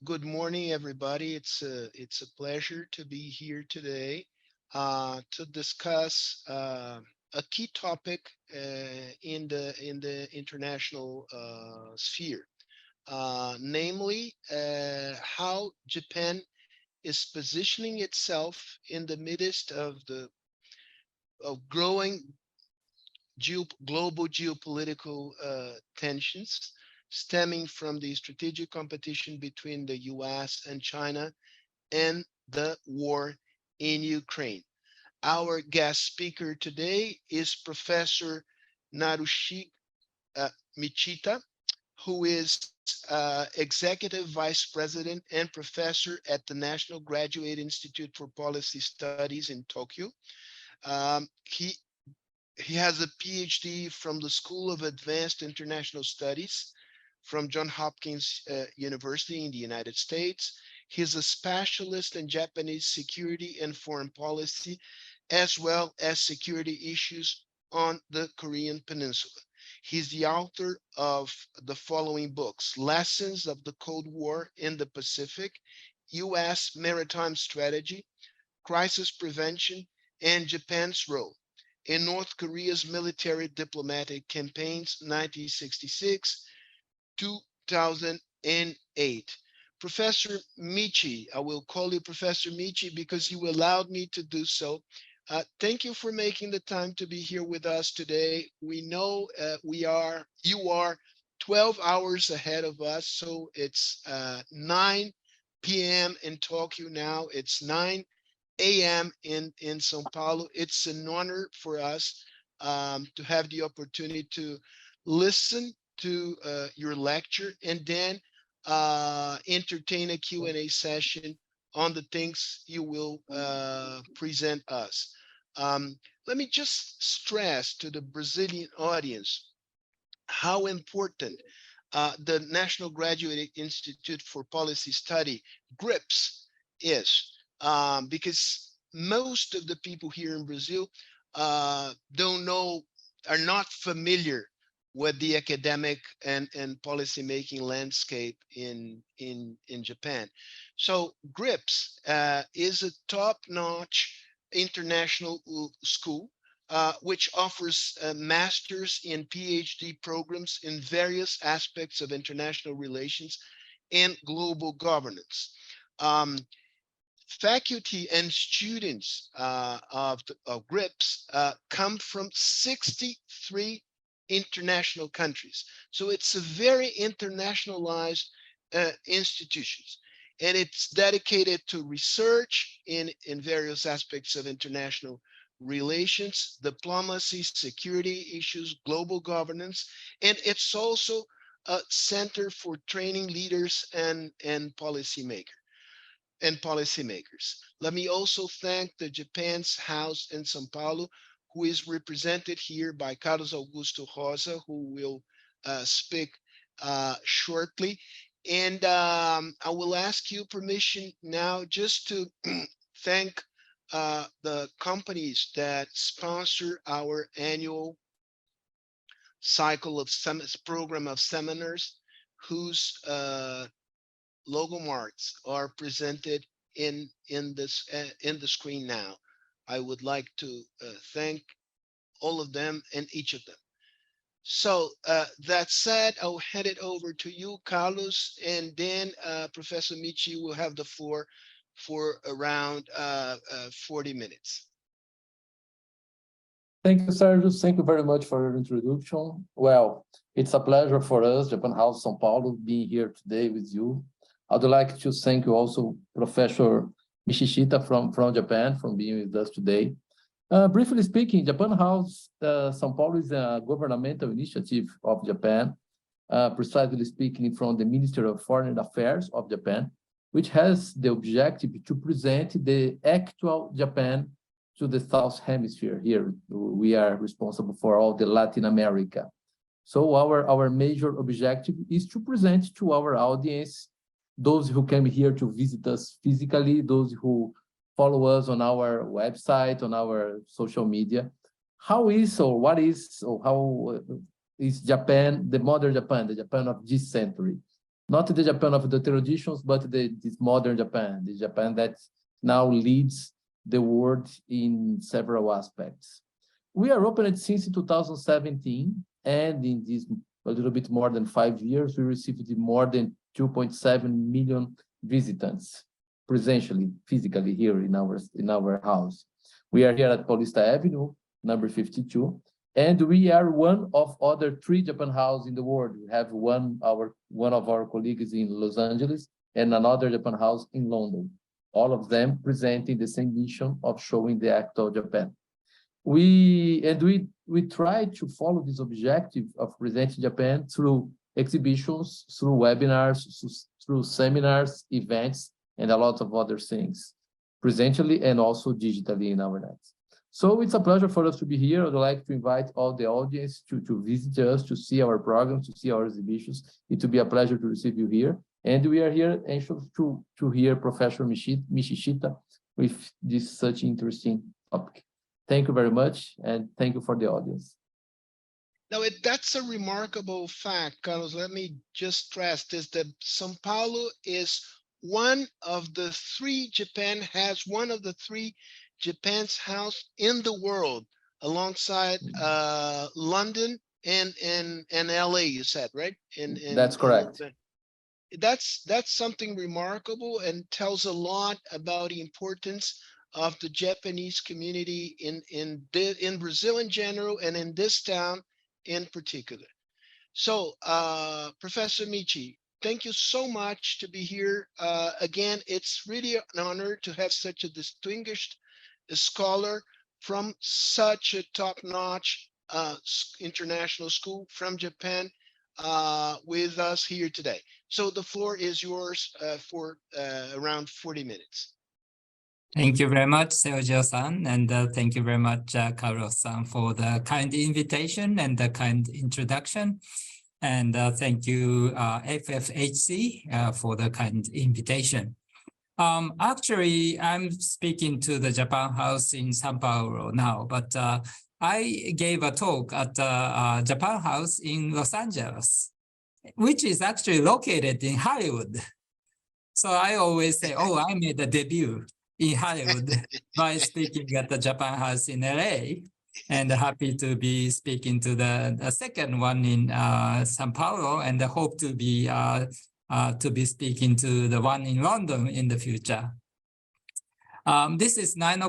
Good morning, everybody. It's a pleasure to be here today to discuss a key topic in the international sphere, namely how Japan is positioning itself in the midst of the of growing global geopolitical tensions stemming from the strategic competition between the US and China and the war in Ukraine. Our guest speaker today is Professor Narushige uh, Michishita, who is Executive Vice President and Professor at the National Graduate Institute for Policy Studies in Tokyo. He has a PhD from the School of Advanced International Studies from Johns Hopkins University in the United States. He's a specialist in Japanese security and foreign policy, as well as security issues on the Korean Peninsula. He's the author of the following books: Lessons of the Cold War in the Pacific, U.S. Maritime Strategy, Crisis Prevention, and Japan's Role in North Korea's military diplomatic campaigns 1966 2008. Professor Michi, I will call you Professor Michi because you allowed me to do so. Thank you for making the time to be here with us today. We know you are 12 hours ahead of us, so it's 9 p.m. in Tokyo now. It's 9 a.m. in Sao Paulo. It's an honor for us to have the opportunity to listen to your lecture and then entertain a Q&A session on the things you will present us. Let me just stress to the Brazilian audience how important the National Graduate Institute for Policy Study, GRIPS, is, because most of the people here in Brazil don't know, are not familiar with the academic and policy making landscape in Japan. So GRIPS is a top-notch international school which offers master's and PhD programs in various aspects of international relations and global governance. Um, Faculty and students of GRIPS come from 63 international countries. So it's a very internationalized institutions. And it's dedicated to research in various aspects of international relations, diplomacy, security issues, global governance, and it's also a center for training leaders and policymakers. Let me also thank the Japan's House in São Paulo, who is represented here by Carlos Augusto Rosa, who will speak shortly. And I will ask you permission now just to thank the companies that sponsor our annual cycle of program of seminars, whose logo marks are presented in the screen now. I would like to thank all of them and each of them. So that said, I'll hand it over to you, Carlos, and then Professor Michi will have the floor for around 40 minutes. Thank you, Sergio. Thank you very much for your introduction. Well, it's a pleasure for us, Japan House São Paulo, being here today with you. I'd like to thank you also, Professor Michishita from Japan, for being with us today. Briefly speaking, Japan House São Paulo is a governmental initiative of Japan, precisely speaking from the Ministry of Foreign Affairs of Japan, which has the objective to present the actual Japan to the South Hemisphere. Here, we are responsible for all the Latin America. So our major objective is to present to our audience, those who came here to visit us physically, those who follow us on our website, on our social media, how is or what is or how is Japan, the modern Japan, the Japan of this century. not the Japan of the traditions, but this modern Japan, the Japan that now leads the world in several aspects. We are opened since 2017, and in this a little bit more than 5 years, we received more than 2.7 million visitants, presentially, physically here in our house. We are here at Paulista Avenue, number 52, and we are one of other 3 Japan houses in the world. We have one of our colleagues in Los Angeles and another Japan house in London, all of them presenting the same mission of showing the act of Japan. We try to follow this objective of presenting Japan through exhibitions, through webinars, through seminars, events, and a lot of other things, presentially and also digitally in our nets. So it's a pleasure for us to be here. I'd like to invite all the audience to visit us, to see our programs, to see our exhibitions. It will be a pleasure to receive you here. And we are here anxious to hear Professor Michishita with this such interesting topic. Thank you very much, and thank you for the audience. Now, that's a remarkable fact, Carlos. Let me just stress this, that São Paulo is one of the 3 Japan's house in the world, alongside London and LA, you said, right? That's correct. That's something remarkable and tells a lot about the importance of the Japanese community in Brazil in general, and in this town in particular. So, Professor Michi, thank you so much to be here. Again, it's really an honor to have such a distinguished scholar from such a top-notch international school from Japan with us here today. So the floor is yours for around 40 minutes. Thank you very much, Sergio-san, and thank you very much, Carlos-san, for the kind invitation and the kind introduction. And thank you, FFHC, for the kind invitation. Actually, I'm speaking to the Japan House in São Paulo now, but I gave a talk at the Japan House in Los Angeles, which is actually located in Hollywood. So I always say, oh, I made a debut in Hollywood by speaking at the Japan House in LA, and happy to be speaking to the second one in São Paulo, and hope to be speaking to the one in London in the future. This is 9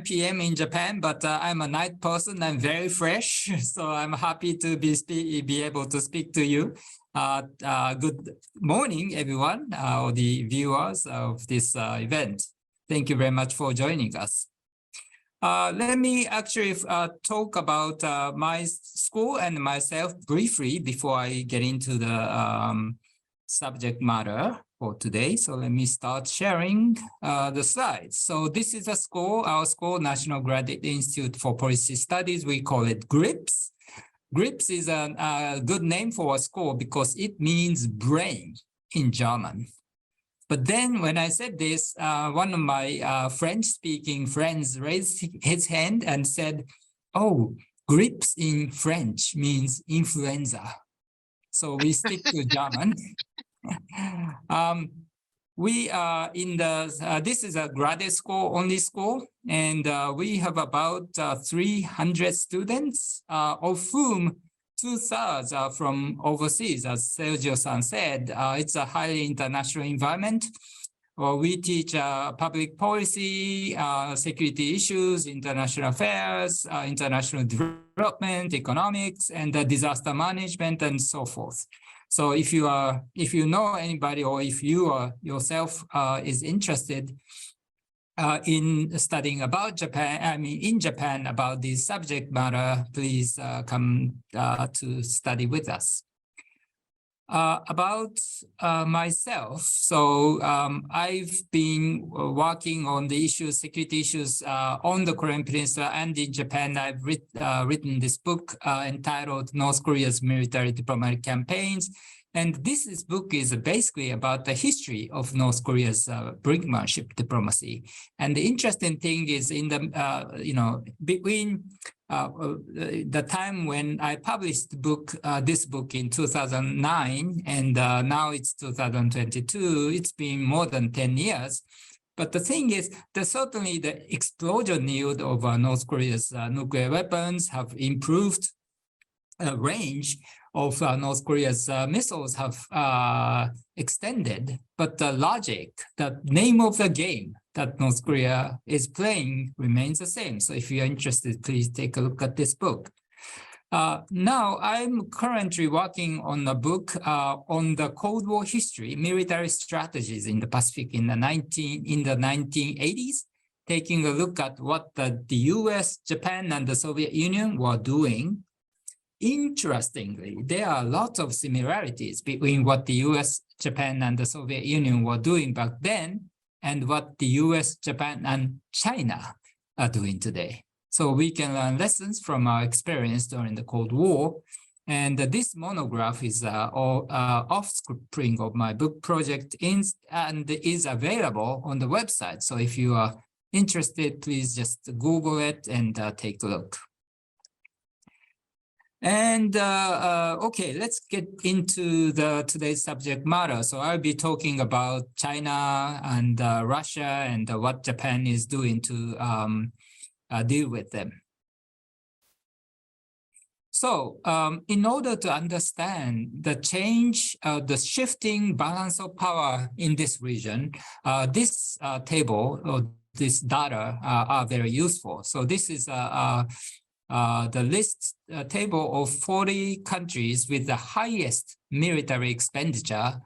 p.m. in Japan, but I'm a night person. I'm very fresh, so I'm happy to be able to speak to you. Good morning, everyone, or the viewers of this event. Thank you very much for joining us. Let me actually talk about my school and myself briefly before I get into the subject matter for today. So let me start sharing the slides. So this is a school, our school, National Graduate Institute for Policy Studies. We call it GRIPS. GRIPS is a good name for a school because it means brain in German. But then when I said this, one of my French-speaking friends raised his hand and said, oh, grips in French means influenza. So we stick to German. We are in this is a graduate school, only school, and we have about 300 students, of whom 2/3 are from overseas, as Sergio-san said. It's a highly international environment. Well, we teach public policy, security issues, international affairs, international development, economics, and disaster management, and so forth. So if you know anybody, or if you yourself is interested in studying about Japan, in Japan about this subject matter, please come to study with us. About myself, so I've been working on the issues, security issues on the Korean Peninsula and in Japan. I've written this book entitled North Korea's Military Diplomatic Campaigns. And this book is basically about the history of North Korea's brinkmanship diplomacy. And the interesting thing is in the, between the time when I published this book in 2009, and now it's 2022, it's been more than 10 years. But the thing is that certainly the explosion yield of North Korea's nuclear weapons have improved. Range of North Korea's missiles have extended, but the logic, the name of the game that North Korea is playing remains the same. So if you're interested, please take a look at this book. Now, I'm currently working on a book on the Cold War history, military strategies in the Pacific in the 1980s, taking a look at what the US, Japan, and the Soviet Union were doing. Interestingly, there are lots of similarities between what the US, Japan, and the Soviet Union were doing back then and what the US, Japan, and China are doing today. So we can learn lessons from our experience during the Cold War. And this monograph is offspring of my book project and is available on the website. So if you are interested, please just Google it and take a look. And okay, let's get into today's subject matter. So I'll be talking about China and Russia and what Japan is doing to deal with them. So in order to understand the change, the shifting balance of power in this region, this table or this data are very useful. So this is the list table of 40 countries with the highest military expenditure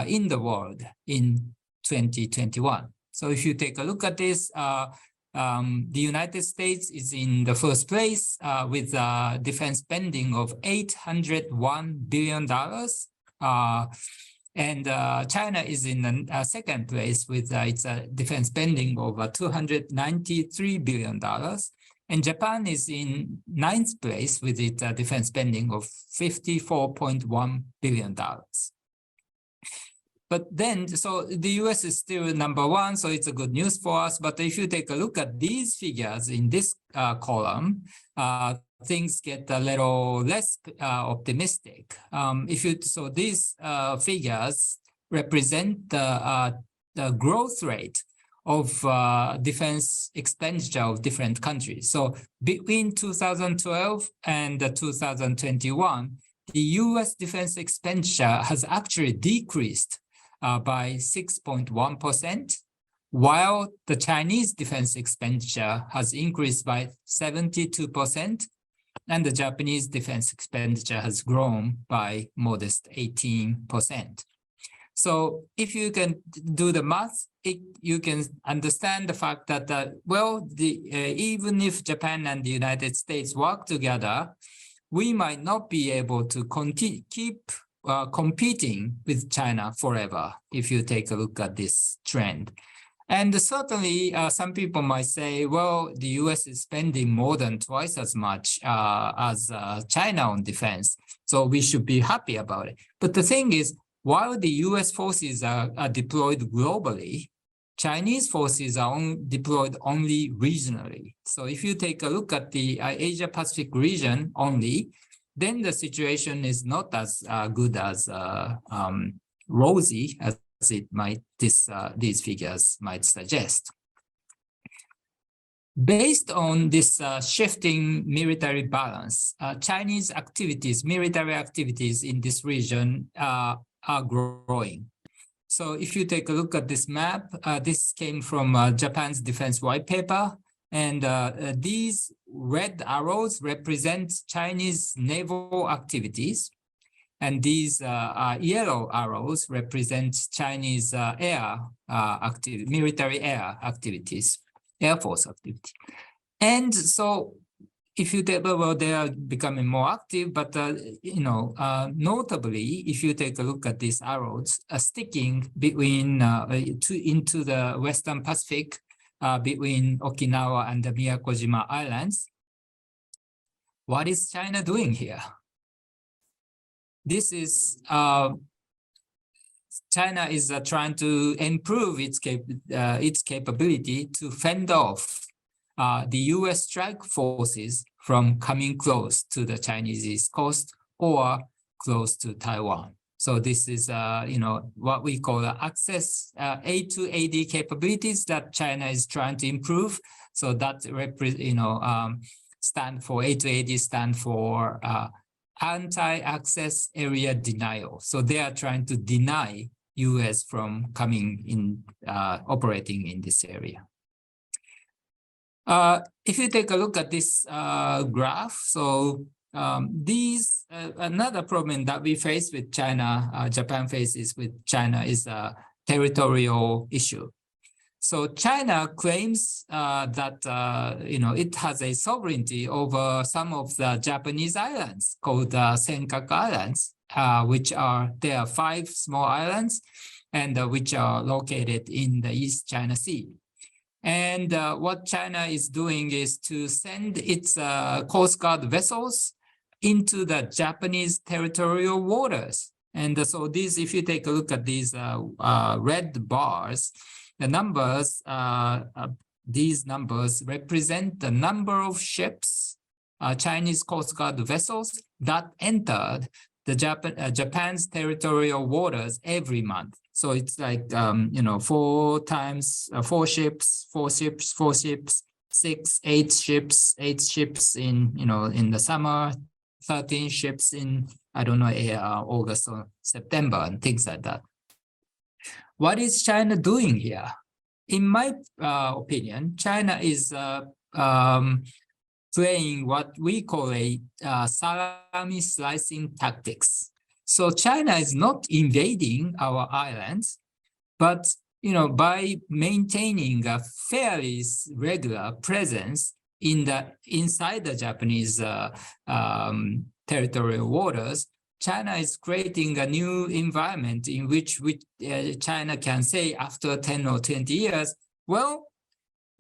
in the world in 2021. So if you take a look at this, the United States is in the first place with defense spending of $801 billion. And China is in the second place with its defense spending of $293 billion. And Japan is in 9th place with its defense spending of $54.1 billion. But then, so the US is still #1, so it's a good news for us. But if you take a look at these figures in this column, things get a little less optimistic. So these figures represent the growth rate of defense expenditure of different countries. So between 2012 and 2021, the US defense expenditure has actually decreased by 6.1%, while the Chinese defense expenditure has increased by 72%, and the Japanese defense expenditure has grown by modest 18%. So if you can do the math, you can understand the fact that, even if Japan and the United States work together, we might not be able to keep competing with China forever if you take a look at this trend. And certainly some people might say, well, the US is spending more than twice as much as China on defense, so we should be happy about it. But the thing is, while the US forces are deployed globally, Chinese forces are deployed only regionally. So if you take a look at the Asia-Pacific region only, then the situation is not as good as rosy as it might these figures might suggest. Based on this shifting military balance, Chinese activities, military activities in this region are growing. So if you take a look at this map, this came from Japan's defense white paper, and these red arrows represent Chinese naval activities, and these yellow arrows represent Chinese military air activities, Air Force activity. And so if you take, well, they are becoming more active, but notably, if you take a look at these arrows, sticking between into the Western Pacific, between Okinawa and the Miyakojima Islands, what is China doing here? This is China is trying to improve its capability to fend off the US strike forces from coming close to the Chinese East Coast or close to Taiwan. So this is, what we call access A to AD capabilities that China is trying to improve. So that stand for A to AD stand for anti-access area denial. So they are trying to deny US from coming in, operating in this area. If you take a look at this graph, so another problem that we face with China, Japan faces with China is a territorial issue. So China claims that it has a sovereignty over some of the Japanese islands called Senkaku Islands, there are 5 small islands, and which are located in the East China Sea. And what China is doing is to send its Coast Guard vessels into the Japanese territorial waters. And so if you take a look at these red bars, the numbers, these numbers represent the number of ships, Chinese Coast Guard vessels that entered the Japan's territorial waters every month. So it's like, 4 times, 4 ships, 4 ships, 4 ships, 6, 8 ships, 8 ships in the summer, 13 ships in, August or September and things like that. What is China doing here? In my opinion, China is playing what we call a salami slicing tactics. So China is not invading our islands, but by maintaining a fairly regular presence inside the Japanese territorial waters, China is creating a new environment in which China can say after 10 or 20 years, well,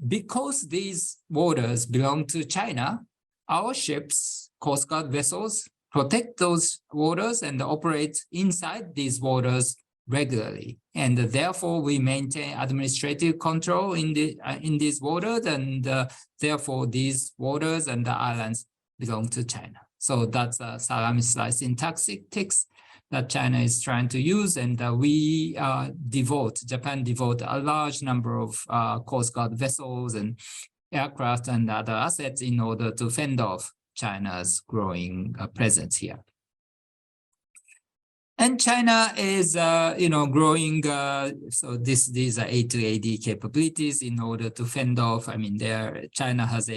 because these waters belong to China, our ships, Coast Guard vessels, protect those waters and operate inside these waters regularly. And therefore, we maintain administrative control in these waters, and therefore, these waters and the islands belong to China. So that's a salami slicing tactics that China is trying to use, and Japan devote a large number of Coast Guard vessels and aircraft and other assets in order to fend off China's growing presence here. And China is, growing. So these are A to AD capabilities in order to fend off. China has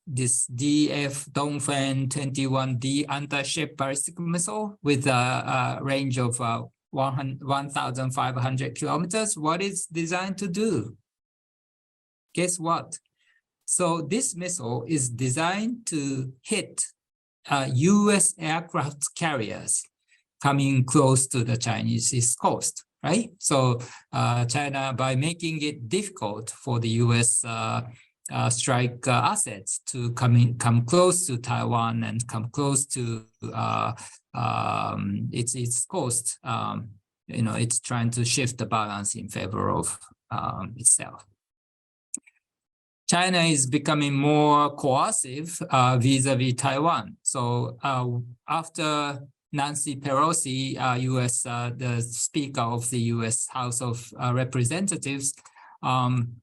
this DF Dongfeng 21D anti-ship ballistic missile with a range of 1,500 kilometers. What is designed to do? Guess what? So this missile is designed to hit US aircraft carriers coming close to the Chinese East Coast, right? So China, by making it difficult for the US strike assets to come close to Taiwan and come close to its coast, it's trying to shift the balance in favor of itself. China is becoming more coercive vis-a-vis Taiwan. So after Nancy Pelosi, the Speaker of the U.S. House of Representatives,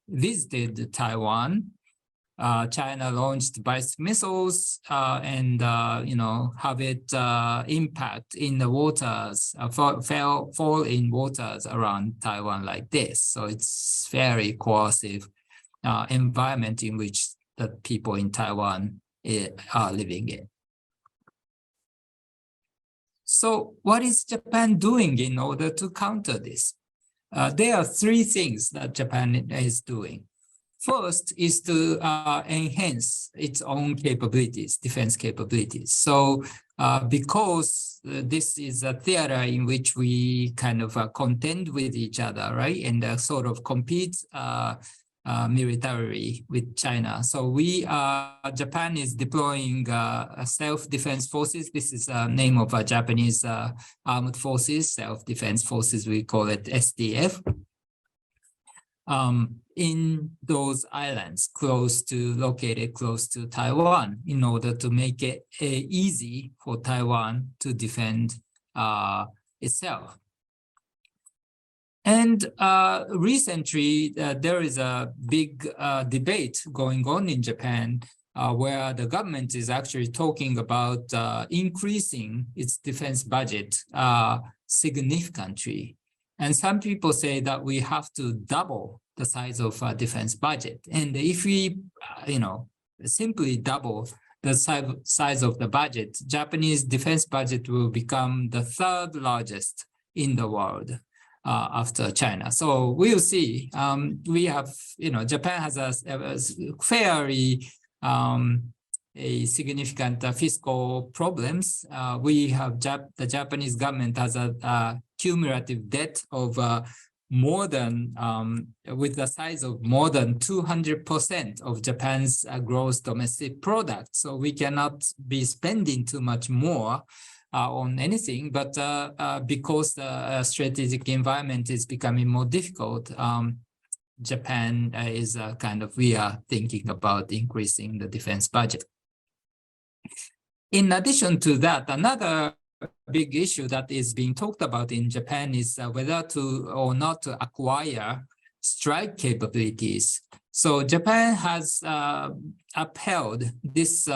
visited Taiwan, China launched ballistic missiles and have it impact in the waters, fall in waters around Taiwan like this. So it's very coercive environment in which the people in Taiwan are living in. So what is Japan doing in order to counter this? There are 3 things that Japan is doing. First is to enhance its own capabilities, defense capabilities. So because this is a theater in which we kind of contend with each other, right? And sort of compete militarily with China. So Japan is deploying self-defense forces. This is the name of a Japanese armed forces, self-defense forces. We call it SDF. in those islands located close to Taiwan, in order to make it easy for Taiwan to defend itself. And recently, there is a big debate going on in Japan where the government is actually talking about increasing its defense budget significantly. And some people say that we have to double the size of our defense budget. And if we, simply double the size of the budget, Japanese defense budget will become the third largest in the world after China. So we'll see. We have, Japan has a fairly a significant fiscal problems. We have the Japanese government has a cumulative debt of more than, with the size of more than 200% of Japan's gross domestic product. So we cannot be spending too much more on anything, but because the strategic environment is becoming more difficult, Japan is we are thinking about increasing the defense budget. In addition to that, another big issue that is being talked about in Japan is whether to or not to acquire strike capabilities. So Japan has upheld this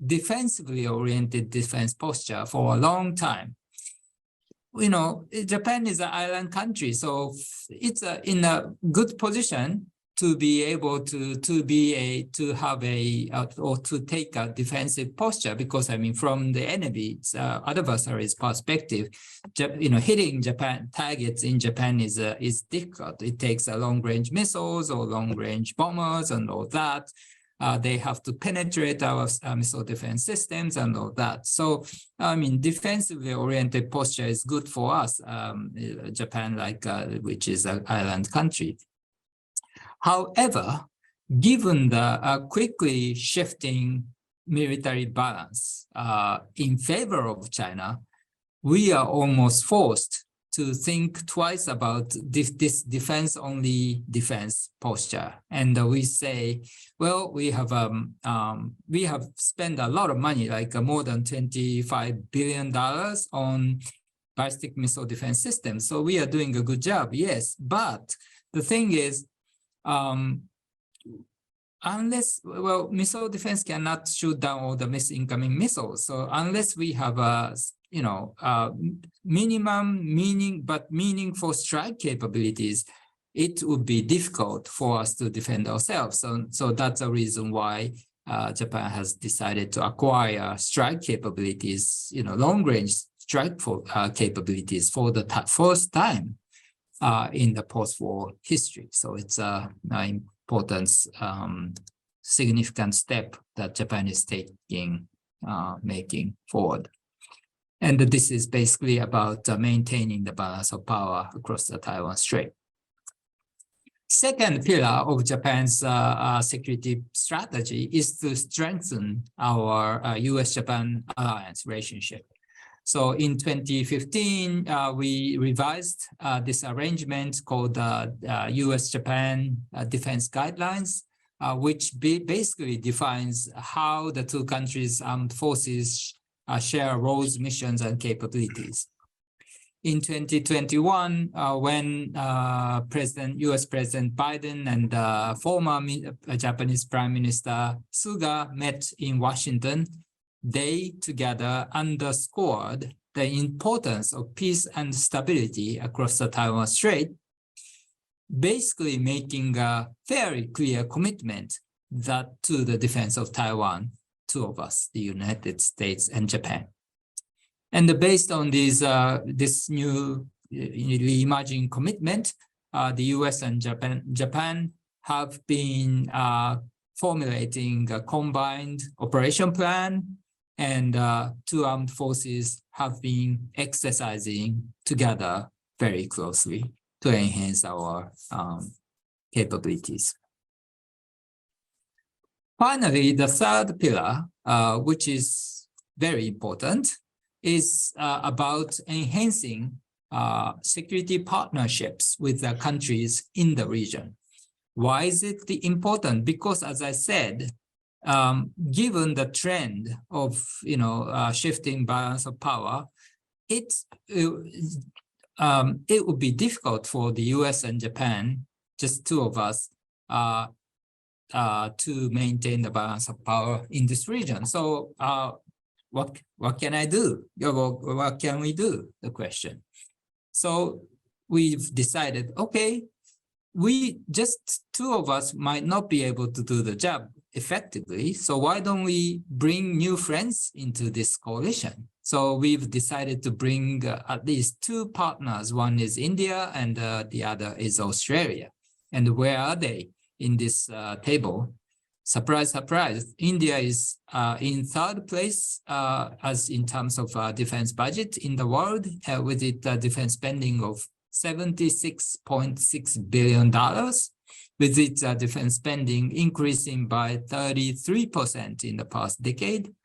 defensively oriented defense posture for a long time. Japan is an island country, so it's in a good position to be able to have or to take a defensive posture, because from the enemy's adversary's perspective, hitting Japan targets in Japan is difficult. It takes a long-range missiles or long-range bombers and all that. They have to penetrate our missile defense systems and all that. So, defensively oriented posture is good for us, Japan, which is an island country. However, given the quickly shifting military balance in favor of China, we are almost forced to think twice about this defense-only defense posture. And we say, well, we have spent a lot of money, more than $25 billion on ballistic missile defense systems. So we are doing a good job, yes. But the thing is, missile defense cannot shoot down all the incoming missiles. So unless we have a minimum meaningful strike capabilities, it would be difficult for us to defend ourselves. So that's the reason why Japan has decided to acquire strike capabilities, long-range strike capabilities for the first time in the post-war history. So it's an important, significant step that Japan is making forward. And this is basically about maintaining the balance of power across the Taiwan Strait. Second pillar of Japan's security strategy is to strengthen our US-Japan alliance relationship. So in 2015, we revised this arrangement called US-Japan Defense Guidelines, which basically defines how the two countries' armed forces share roles, missions, and capabilities. In 2021, when US President Biden and former Japanese Prime Minister Suga met in Washington, they together underscored the importance of peace and stability across the Taiwan Strait, basically making a very clear commitment to the defense of Taiwan, two of us, the United States and Japan. And based on this new emerging commitment, the US and Japan have been formulating a combined operation plan, and two armed forces have been exercising together very closely to enhance our capabilities. Finally, the third pillar, which is very important, is about enhancing security partnerships with the countries in the region. Why is it important? Because as I said, given the trend of shifting balance of power, it would be difficult for the US and Japan, just two of us, to maintain the balance of power in this region. So what can I do? What can we do? The question. So we've decided, okay, we just two of us might not be able to do the job effectively. So why don't we bring new friends into this coalition? So we've decided to bring at least two partners. One is India and the other is Australia. And where are they in this table? Surprise, surprise. India is in third place as in terms of defense budget in the world, with its defense spending of $76.6 billion, with its defense spending increasing by 33% in the past decade.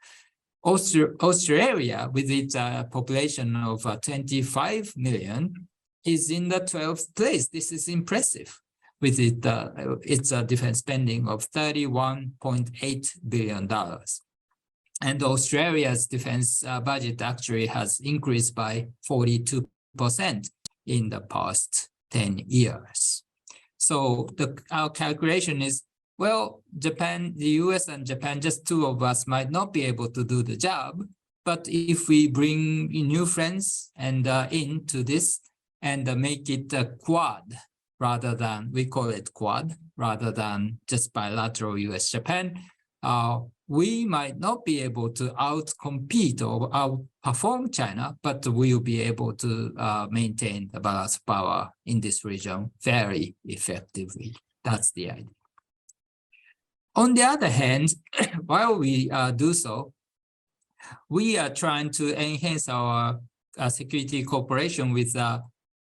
Australia, with its population of 25 million, is in the 12th place. This is impressive, with its defense spending of $31.8 billion. And Australia's defense budget actually has increased by 42% in the past 10 years. So our calculation is, well, Japan, the US and Japan, just two of us might not be able to do the job. But if we bring new friends and into this and make it a quad, rather than, we call it quad, rather than just bilateral US-Japan, we might not be able to outcompete or outperform China, but we will be able to maintain the balance of power in this region very effectively. That's the idea. On the other hand, while we do so, we are trying to enhance our security cooperation with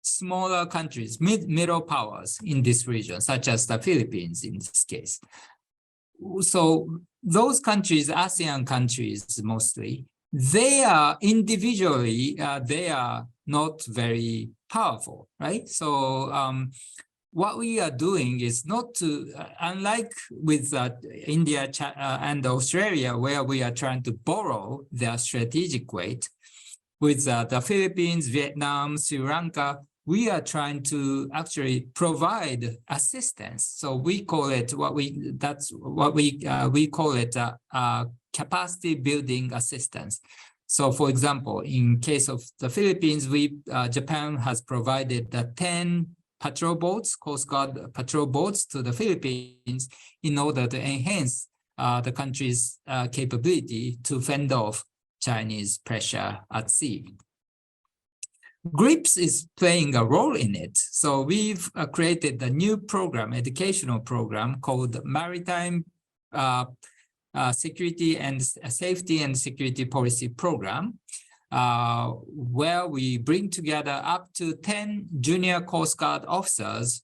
smaller countries, middle powers in this region, such as the Philippines in this case. So those countries, ASEAN countries mostly, they are individually, they are not very powerful, right? So what we are doing is not to, unlike with India and Australia, where we are trying to borrow their strategic weight, with the Philippines, Vietnam, Sri Lanka, we are trying to actually provide assistance. So we call it we call it capacity building assistance. So for example, in case of the Philippines, Japan has provided the 10 patrol boats, Coast Guard patrol boats to the Philippines in order to enhance the country's capability to fend off Chinese pressure at sea. GRIPS is playing a role in it. So we've created a new program, educational program called Maritime Security and Safety and Security Policy Program, where we bring together up to 10 junior Coast Guard officers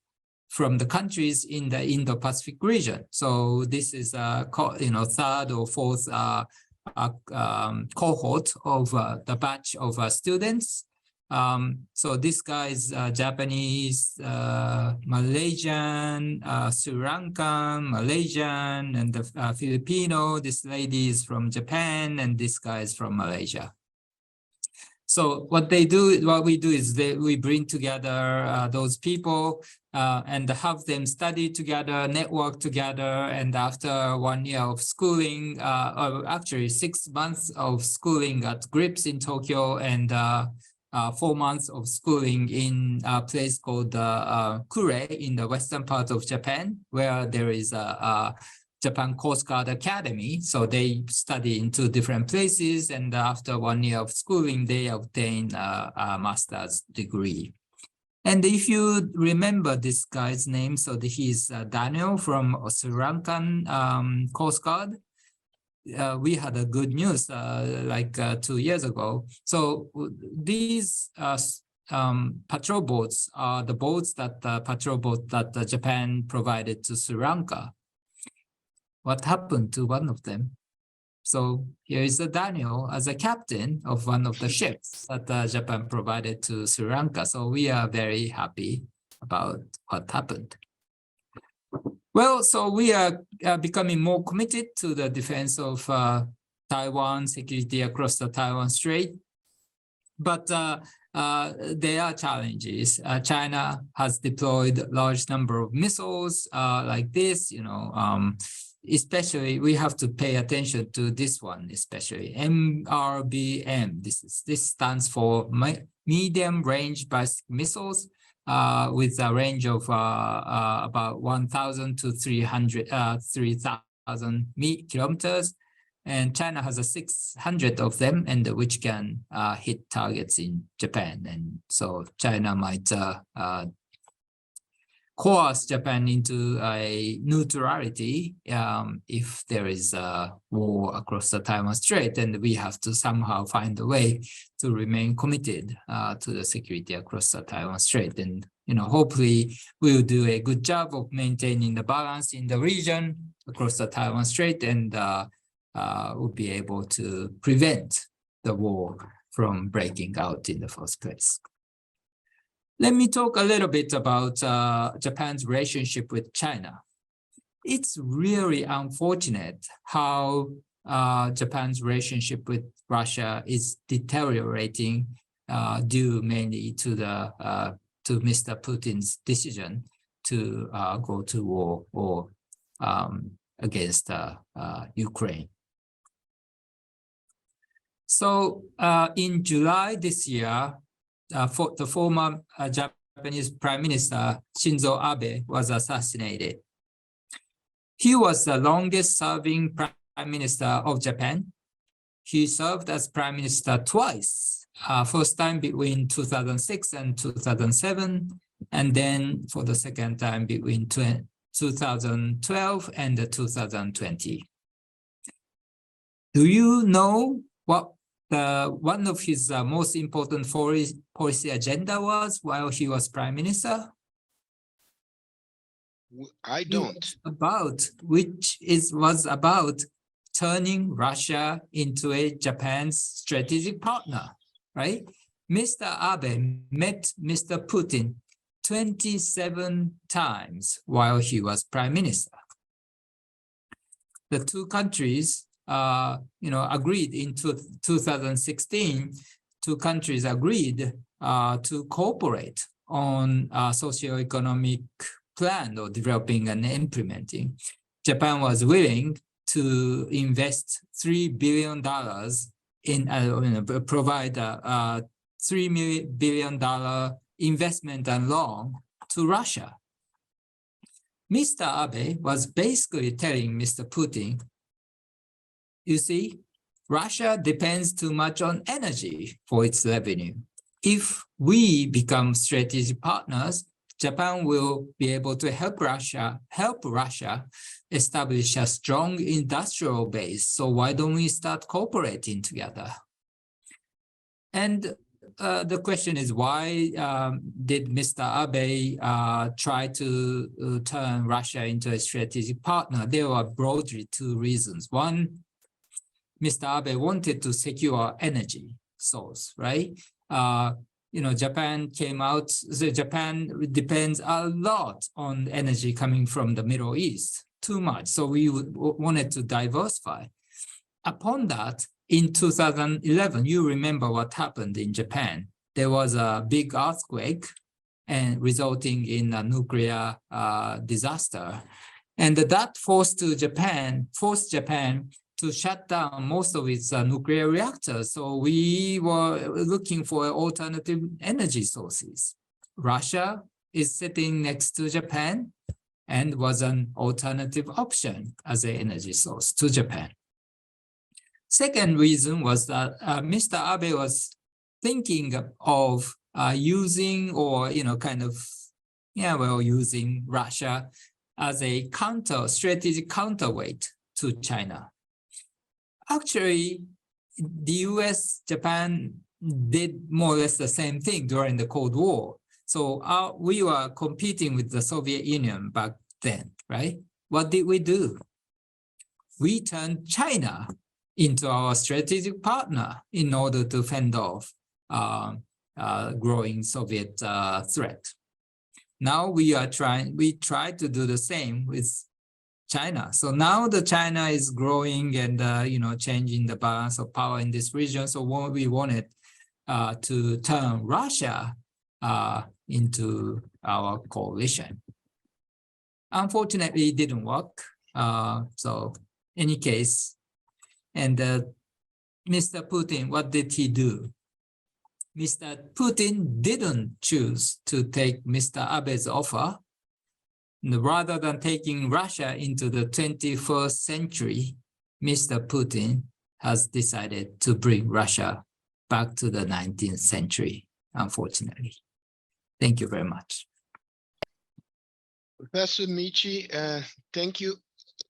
from the countries in the Indo-Pacific region. So this is a third or fourth cohort of the batch of students. So this guy is Japanese, Malaysian, Sri Lankan, Malaysian, and the Filipino. This lady is from Japan, and this guy is from Malaysia. So what we do is we bring together those people and have them study together, network together, and after 1 year of schooling, or actually 6 months of schooling at GRIPS in Tokyo, and 4 months of schooling in a place called Kure in the western part of Japan, where there is a Japan Coast Guard Academy. So they study in 2 different places, and after 1 year of schooling, they obtain a master's degree. And if you remember this guy's name, so he's Daniel from Sri Lankan Coast Guard. We had a good news like 2 years ago. So these patrol boats are the boats that patrol boat that Japan provided to Sri Lanka. What happened to one of them? So here is Daniel as a captain of one of the ships that Japan provided to Sri Lanka. So we are very happy about what happened. Well, so we are becoming more committed to the defense of Taiwan, security across the Taiwan Strait. But there are challenges. China has deployed a large number of missiles like this, especially we have to pay attention to this one, especially MRBM. This stands for medium range ballistic missiles with a range of about 1,000 to 3,000 kilometers. And China has 600 of them, and which can hit targets in Japan. And so China might coerce Japan into a neutrality if there is a war across the Taiwan Strait, and we have to somehow find a way to remain committed to the security across the Taiwan Strait. And hopefully we'll do a good job of maintaining the balance in the region across the Taiwan Strait, and we'll be able to prevent the war from breaking out in the first place. Let me talk a little bit about Japan's relationship with China. It's really unfortunate how Japan's relationship with Russia is deteriorating due mainly to Mr. Putin's decision to go to war against Ukraine. So in July this year, the former Japanese Prime Minister Shinzo Abe was assassinated. He was the longest serving Prime Minister of Japan. He served as Prime Minister twice, first time between 2006 and 2007, and then for the second time between 2012 and 2020. Do you know what one of his most important policy agenda was while he was Prime Minister? I don't. Was about turning Russia into a Japan's strategic partner, right? Mr. Abe met Mr. Putin 27 times while he was Prime Minister. The two countries agreed in 2016, two countries agreed to cooperate on a socio-economic plan or developing and implementing. Japan was willing to invest $3 billion in provide a $3 billion investment and loan to Russia. Mr. Abe was basically telling Mr. Putin, you see, Russia depends too much on energy for its revenue. If we become strategic partners, Japan will be able to help Russia establish a strong industrial base. So why don't we start cooperating together? And the question is, why did Mr. Abe try to turn Russia into a strategic partner? There were broadly two reasons. One, Mr. Abe wanted to secure energy source, right? Japan came out, Japan depends a lot on energy coming from the Middle East, too much. So we wanted to diversify. Upon that, in 2011, you remember what happened in Japan. There was a big earthquake and resulting in a nuclear disaster. And that forced Japan to shut down most of its nuclear reactors. So we were looking for alternative energy sources. Russia is sitting next to Japan and was an alternative option as an energy source to Japan. Second reason was that Mr. Abe was thinking of using using Russia as a strategic counterweight to China. Actually, the US, Japan did more or less the same thing during the Cold War. So we were competing with the Soviet Union back then, right? What did we do? We turned China into our strategic partner in order to fend off growing Soviet threat. Now we try to do the same with China. So now the China is growing and, changing the balance of power in this region. So what we wanted to turn Russia into our coalition. Unfortunately, it didn't work. So any case, and Mr. Putin, what did he do? Mr. Putin didn't choose to take Mr. Abe's offer. Rather than taking Russia into the 21st century, Mr. Putin has decided to bring Russia back to the 19th century, unfortunately. Thank you very much. Professor Michi, thank you.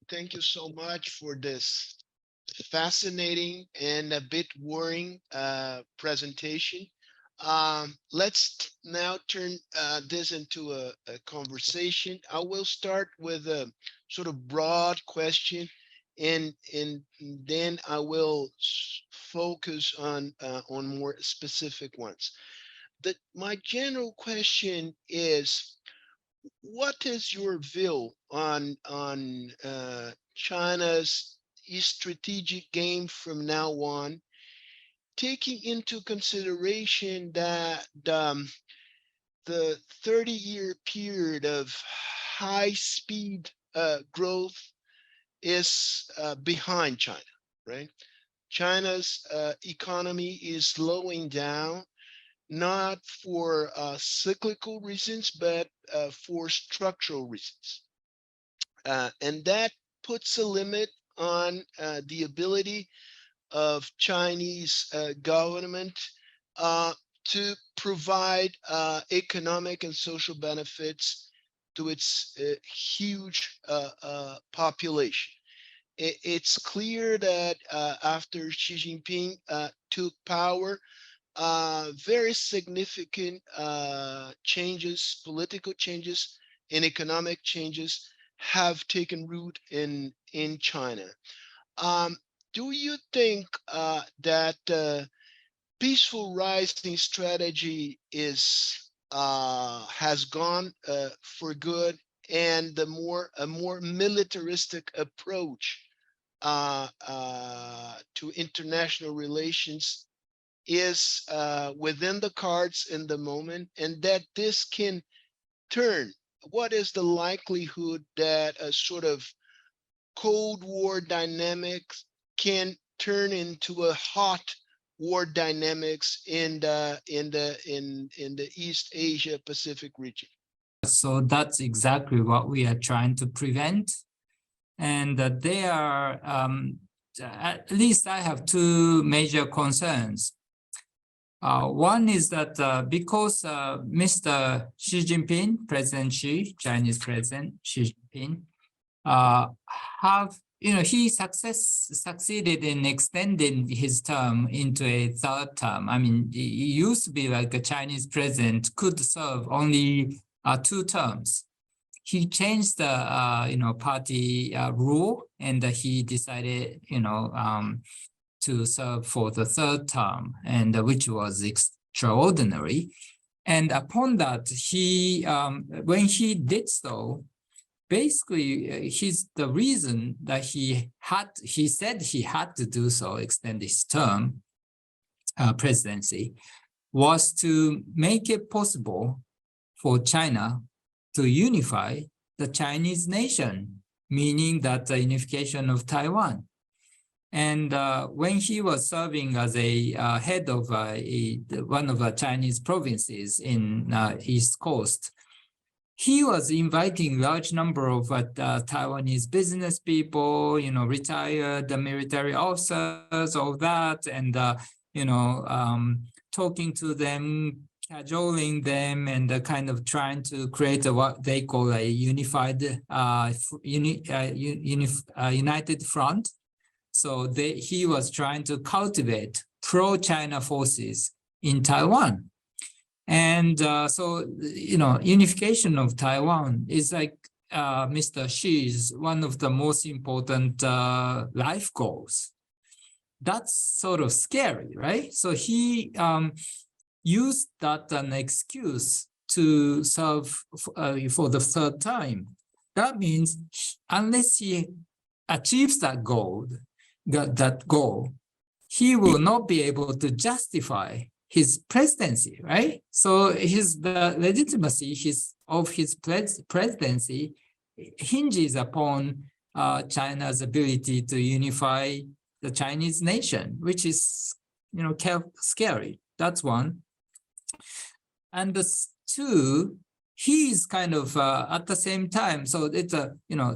Thank you so much for this fascinating and a bit worrying presentation. Let's now turn this into a conversation. I will start with a sort of broad question, and then I will focus on more specific ones. My general question is, what is your view on China's strategic game from now on, taking into consideration that the 30-year period of high-speed growth is behind China, right? China's economy is slowing down, not for cyclical reasons, but for structural reasons. And that puts a limit on the ability of Chinese government to provide economic and social benefits to its huge population. It's clear that after Xi Jinping took power, very significant changes, political changes and economic changes have taken root in China. Do you think that peaceful rising strategy has gone for good, and a more militaristic approach to international relations is within the cards in the moment, and that this can turn? What is the likelihood that a sort of Cold War dynamics can turn into a hot war dynamics in the East Asia Pacific region? So that's exactly what we are trying to prevent. And there are, at least I have two major concerns. One is that because Mr. Xi Jinping, President Xi, Chinese President Xi Jinping, he succeeded in extending his term into a third term. I mean, it used to be like a Chinese president could serve only 2 terms. He changed the party rule, and he decided to serve for the 3rd term, and which was extraordinary. And upon that, he when he did so, basically the reason that he said he had to do so, extend his term presidency, was to make it possible for China to unify the Chinese nation, meaning that the unification of Taiwan. And when he was serving as a head of one of the Chinese provinces in East Coast, he was inviting large number of Taiwanese business people, retired military officers, all that, and talking to them, cajoling them, and kind of trying to create what they call a unified, united front. So he was trying to cultivate pro-China forces in Taiwan. And so, unification of Taiwan is like Mr. Xi's one of the most important life goals. That's sort of scary, right? So he used that as an excuse to serve for the third time. That means unless he achieves that goal, he will not be able to justify his presidency, right? So the legitimacy of his presidency hinges upon China's ability to unify the Chinese nation, which is, scary. That's one. And the two, he's kind of at the same time. So it's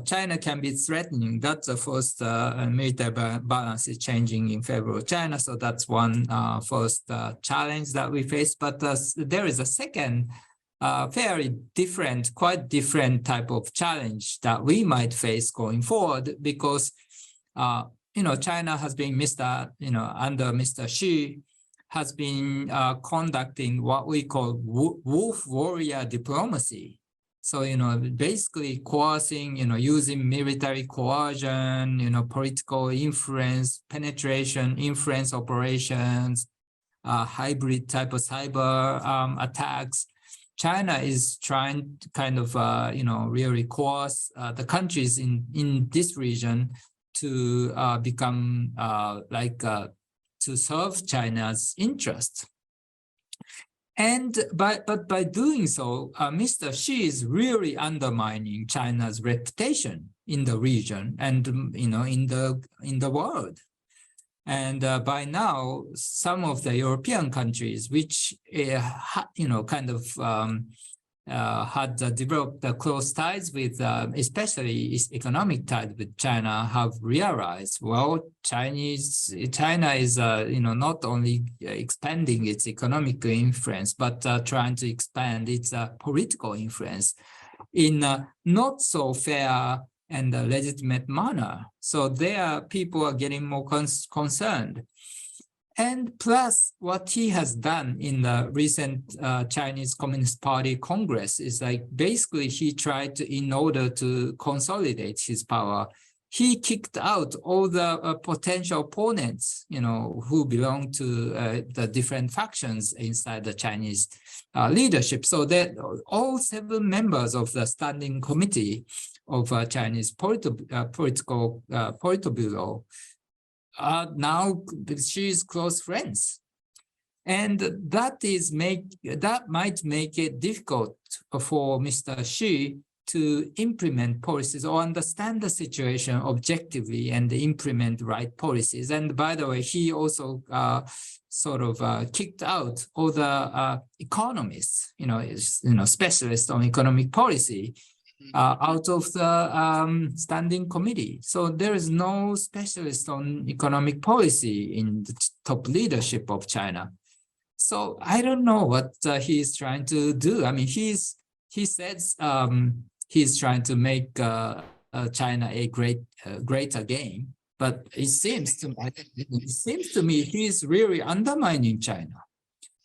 China can be threatening. That's the first military balance is changing in favor of China. So that's one first challenge that we face. But there is a second very different, quite different type of challenge that we might face going forward, because China has been under Mr. Xi has been conducting what we call wolf warrior diplomacy. So, basically coercing, using military coercion, political influence, penetration, influence operations, hybrid type of cyber attacks. China is trying to kind of, really coerce the countries in this region to become to serve China's interest. But by doing so, Mr. Xi is really undermining China's reputation in the region and in the world. And by now, some of the European countries, which had developed close ties with, especially economic ties with China, have realized, well, China is not only expanding its economic influence, but trying to expand its political influence in a not so fair and a legitimate manner. So people are getting more concerned. And plus, what he has done in the recent Chinese Communist Party Congress is basically he tried to, in order to consolidate his power, he kicked out all the potential opponents, who belong to the different factions inside the Chinese leadership. So that all 7 members of the standing committee of Chinese Politburo are now Xi's close friends. And that might make it difficult for Mr. Xi to implement policies or understand the situation objectively and implement right policies. And by the way, he also kicked out all the economists, specialists on economic policy, out of the standing committee. So there is no specialist on economic policy in the top leadership of China. So I don't know what he's trying to do. I mean, he says he's trying to make China a great again, but it seems to me he's really undermining China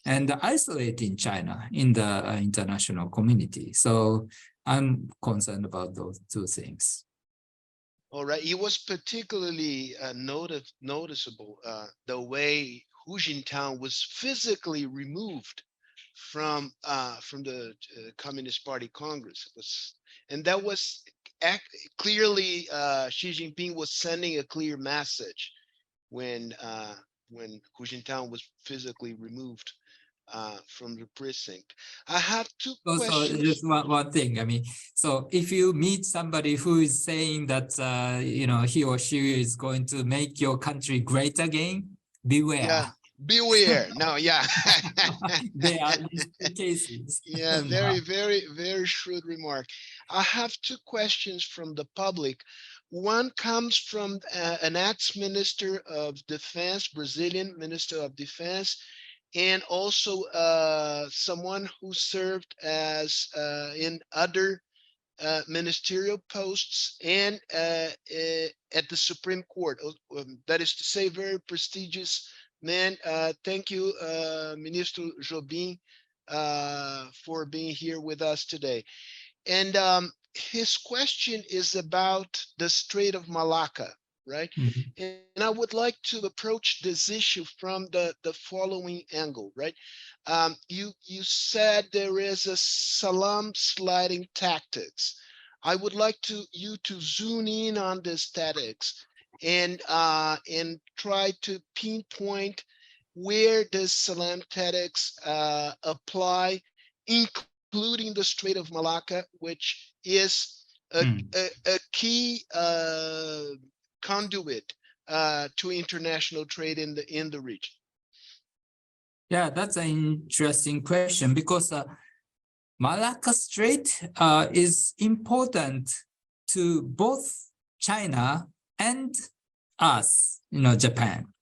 and isolating China in the international community. So I'm concerned about those two things. All right. It was particularly noticeable the way Hu Jintao was physically removed from the Communist Party Congress. That was clearly Xi Jinping was sending a clear message when Hu Jintao was physically removed from the precinct. I have 2 questions. So just one thing. I mean, so if you meet somebody who is saying that he or she is going to make your country great again, beware. Yeah, beware. No, yeah. There are cases. Yeah, very, very, very shrewd remark. I have 2 questions from the public. One comes from an ex-minister of defense, Brazilian minister of defense, and also someone who served as in other ministerial posts and at the Supreme Court. That is to say, very prestigious man. Thank you, Ministro Jobim, for being here with us today. And his question is about the Strait of Malacca. right? Mhm. And I would like to approach this issue from the following angle, right? You said there is a salam sliding tactics. I would like you to zoom in on this tactics and try to pinpoint where does salam tactics apply, including the Strait of Malacca, which is Mm. a key conduit to international trade in the region. Yeah, that's an interesting question because Malacca Strait is important to both China and us, Japan.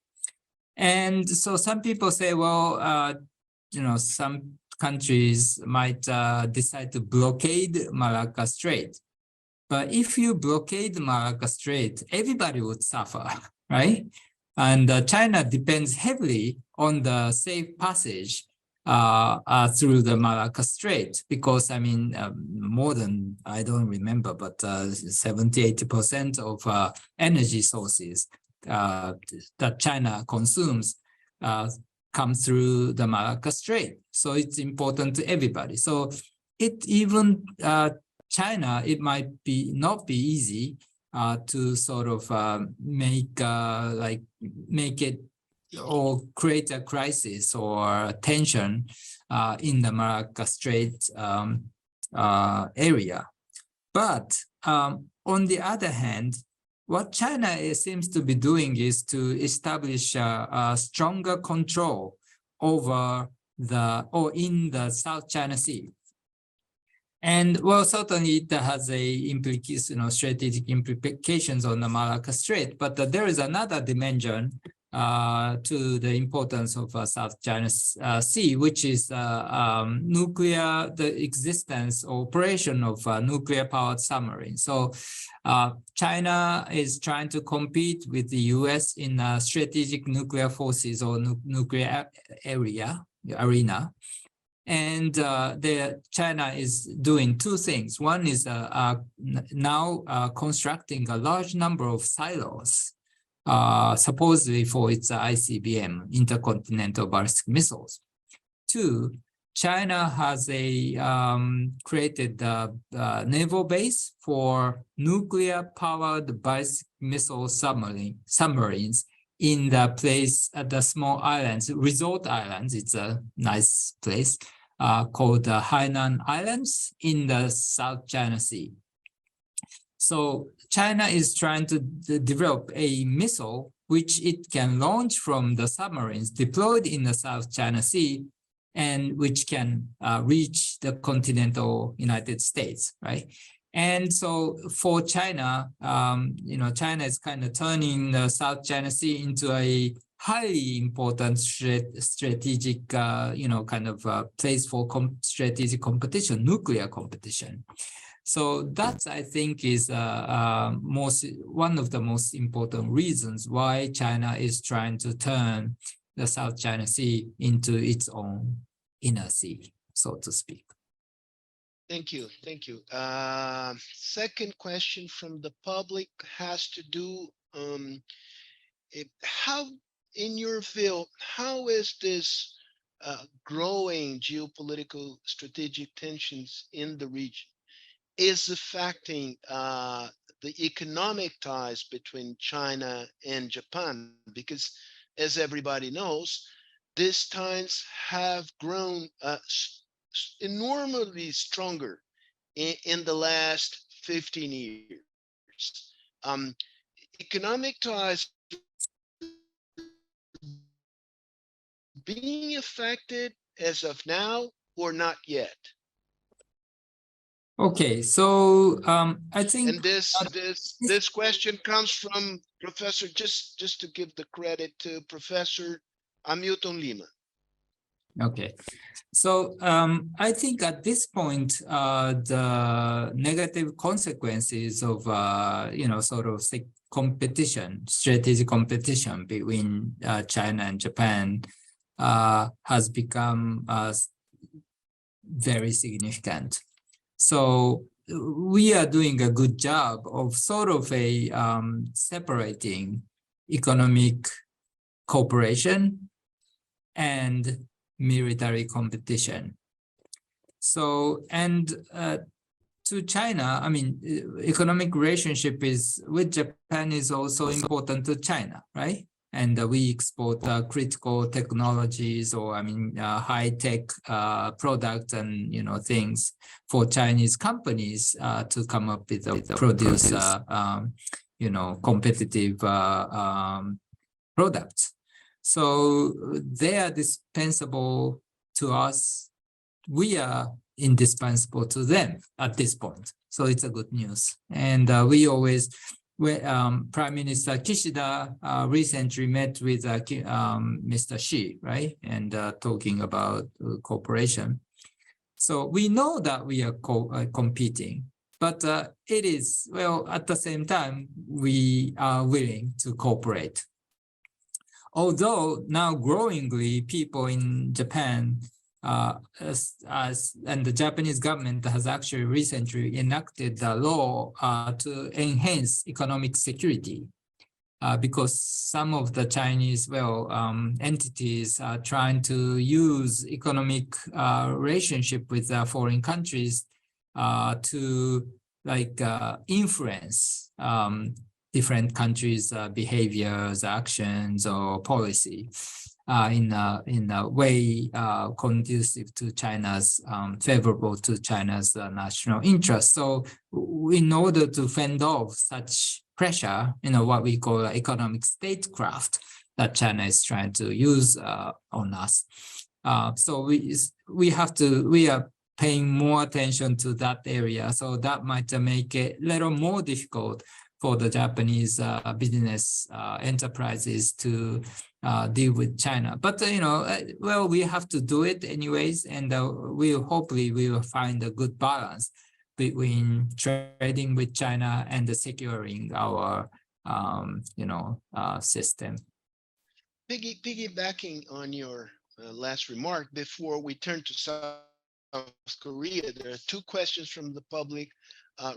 And so some people say, well, some countries might decide to blockade Malacca Strait. But if you blockade Malacca Strait, everybody would suffer, right? And China depends heavily on the safe passage through the Malacca Strait because, more than, I don't remember, but 70-80% of energy sources that China consumes come through the Malacca Strait. So it's important to everybody. So it even China, it might not be easy to sort of make it or create a crisis or tension in the Malacca Strait area. But on the other hand, what China seems to be doing is to establish a stronger control over in the South China Sea. And well, certainly it has strategic implications on the Malacca Strait, but there is another dimension to the importance of South China Sea, which is the existence or operation of nuclear-powered submarines. So China is trying to compete with the US in strategic nuclear forces or nuclear arena. And China is doing two things. One is now constructing a large number of silos, supposedly for its ICBM, intercontinental ballistic missiles. Two, China has created a naval base for nuclear-powered ballistic missile submarines in the place at the small islands, resort islands. It's a nice place called the Hainan Islands in the South China Sea. So China is trying to develop a missile which it can launch from the submarines deployed in the South China Sea and which can reach the continental United States, right? And so for China, China is kind of turning the South China Sea into a highly important strategic, place for strategic competition, nuclear competition. So that, I think, is one of the most important reasons why China is trying to turn the South China Sea into its own inner sea, so to speak. Thank you. Thank you. Second question from the public has to do, how, in your view, how is this growing geopolitical strategic tensions in the region is affecting the economic ties between China and Japan? Because as everybody knows, these ties have grown enormously stronger in the last 15 years. Economic ties being affected as of now or not yet? Okay, so I think, and this question comes from Professor, just to give the credit to Professor Hamilton Lima. Okay, so I think at this point, the negative consequences of strategic competition between China and Japan has become very significant. So we are doing a good job of sort of a separating economic cooperation and military competition. So, and to China, I mean, economic relationship is with Japan is also important to China, right? And we export critical technologies, or I mean, high-tech products and things for Chinese companies to come up with produce competitive products. So they are dispensable to us. We are indispensable to them at this point. So it's a good news. And we always, Prime Minister Kishida recently met with Mr. Xi, right? And talking about cooperation. So we know that we are competing, but it is, well, at the same time, we are willing to cooperate. Although now growingly, people in Japan and the Japanese government has actually recently enacted a law to enhance economic security because some of the Chinese entities are trying to use economic relationship with foreign countries to influence different countries' behaviors, actions, or policy in a way conducive to China's, favorable to China's national interest. So in order to fend off such pressure, what we call economic statecraft that China is trying to use on us. So we are paying more attention to that area. So that might make it a little more difficult for the Japanese business enterprises to deal with China. But, we have to do it anyways, and hopefully we will find a good balance between trading with China and securing our, system. Piggybacking on your last remark, before we turn to South Korea, there are two questions from the public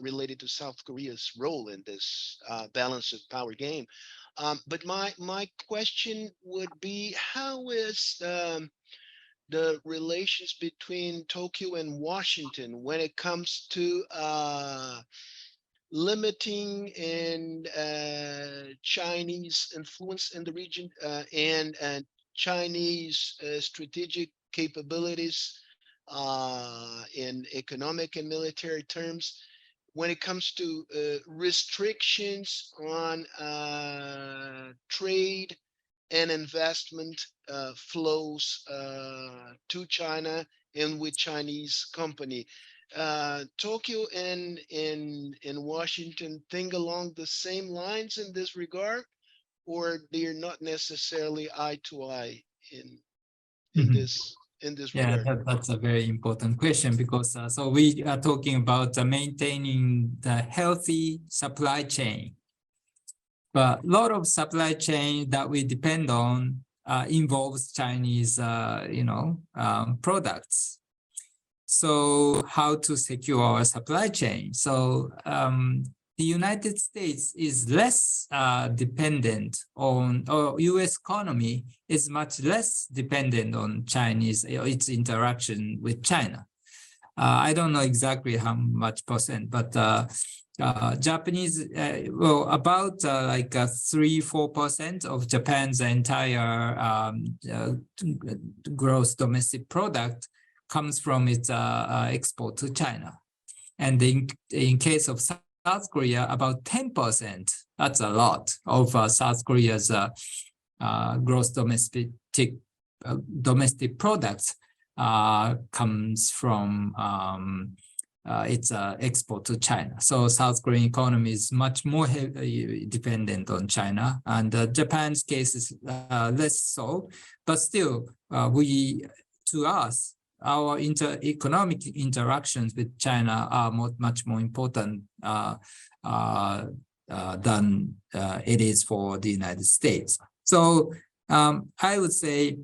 related to South Korea's role in this balance of power game. But my question would be, how is the relations between Tokyo and Washington when it comes to limiting and Chinese influence in the region and Chinese strategic capabilities in economic and military terms, when it comes to restrictions on trade and investment flows to China and with Chinese company. Tokyo and Washington think along the same lines in this regard, or they're not necessarily eye to eye in this regard? That's a very important question, because so we are talking about maintaining the healthy supply chain. But a lot of supply chain that we depend on involves Chinese, products. So how to secure our supply chain? So the United States is less dependent on, or U.S. economy is much less dependent on Chinese, its interaction with China. I don't know exactly how much percent, but Japanese, about 3-4% of Japan's entire gross domestic product comes from its export to China. And in case of South Korea, about 10%, that's a lot, of South Korea's gross domestic products comes from its export to China. So South Korean economy is much more dependent on China, and Japan's case is less so, but still to us, our economic interactions with China are much more important than it is for the United States. So I would say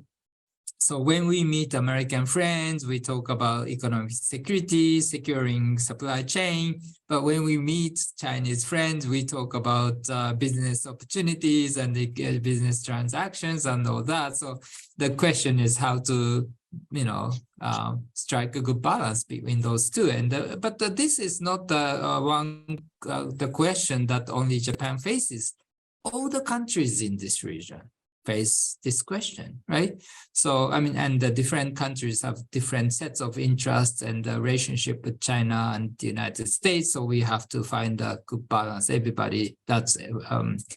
So when we meet American friends, we talk about economic security, securing supply chain. But when we meet Chinese friends, we talk about business opportunities and the business transactions and all that. So the question is how to, strike a good balance between those two. And but this is not the question that only Japan faces. All the countries in this region face this question, right? So, and the different countries have different sets of interests and the relationship with China and the United States. So we have to find a good balance. That's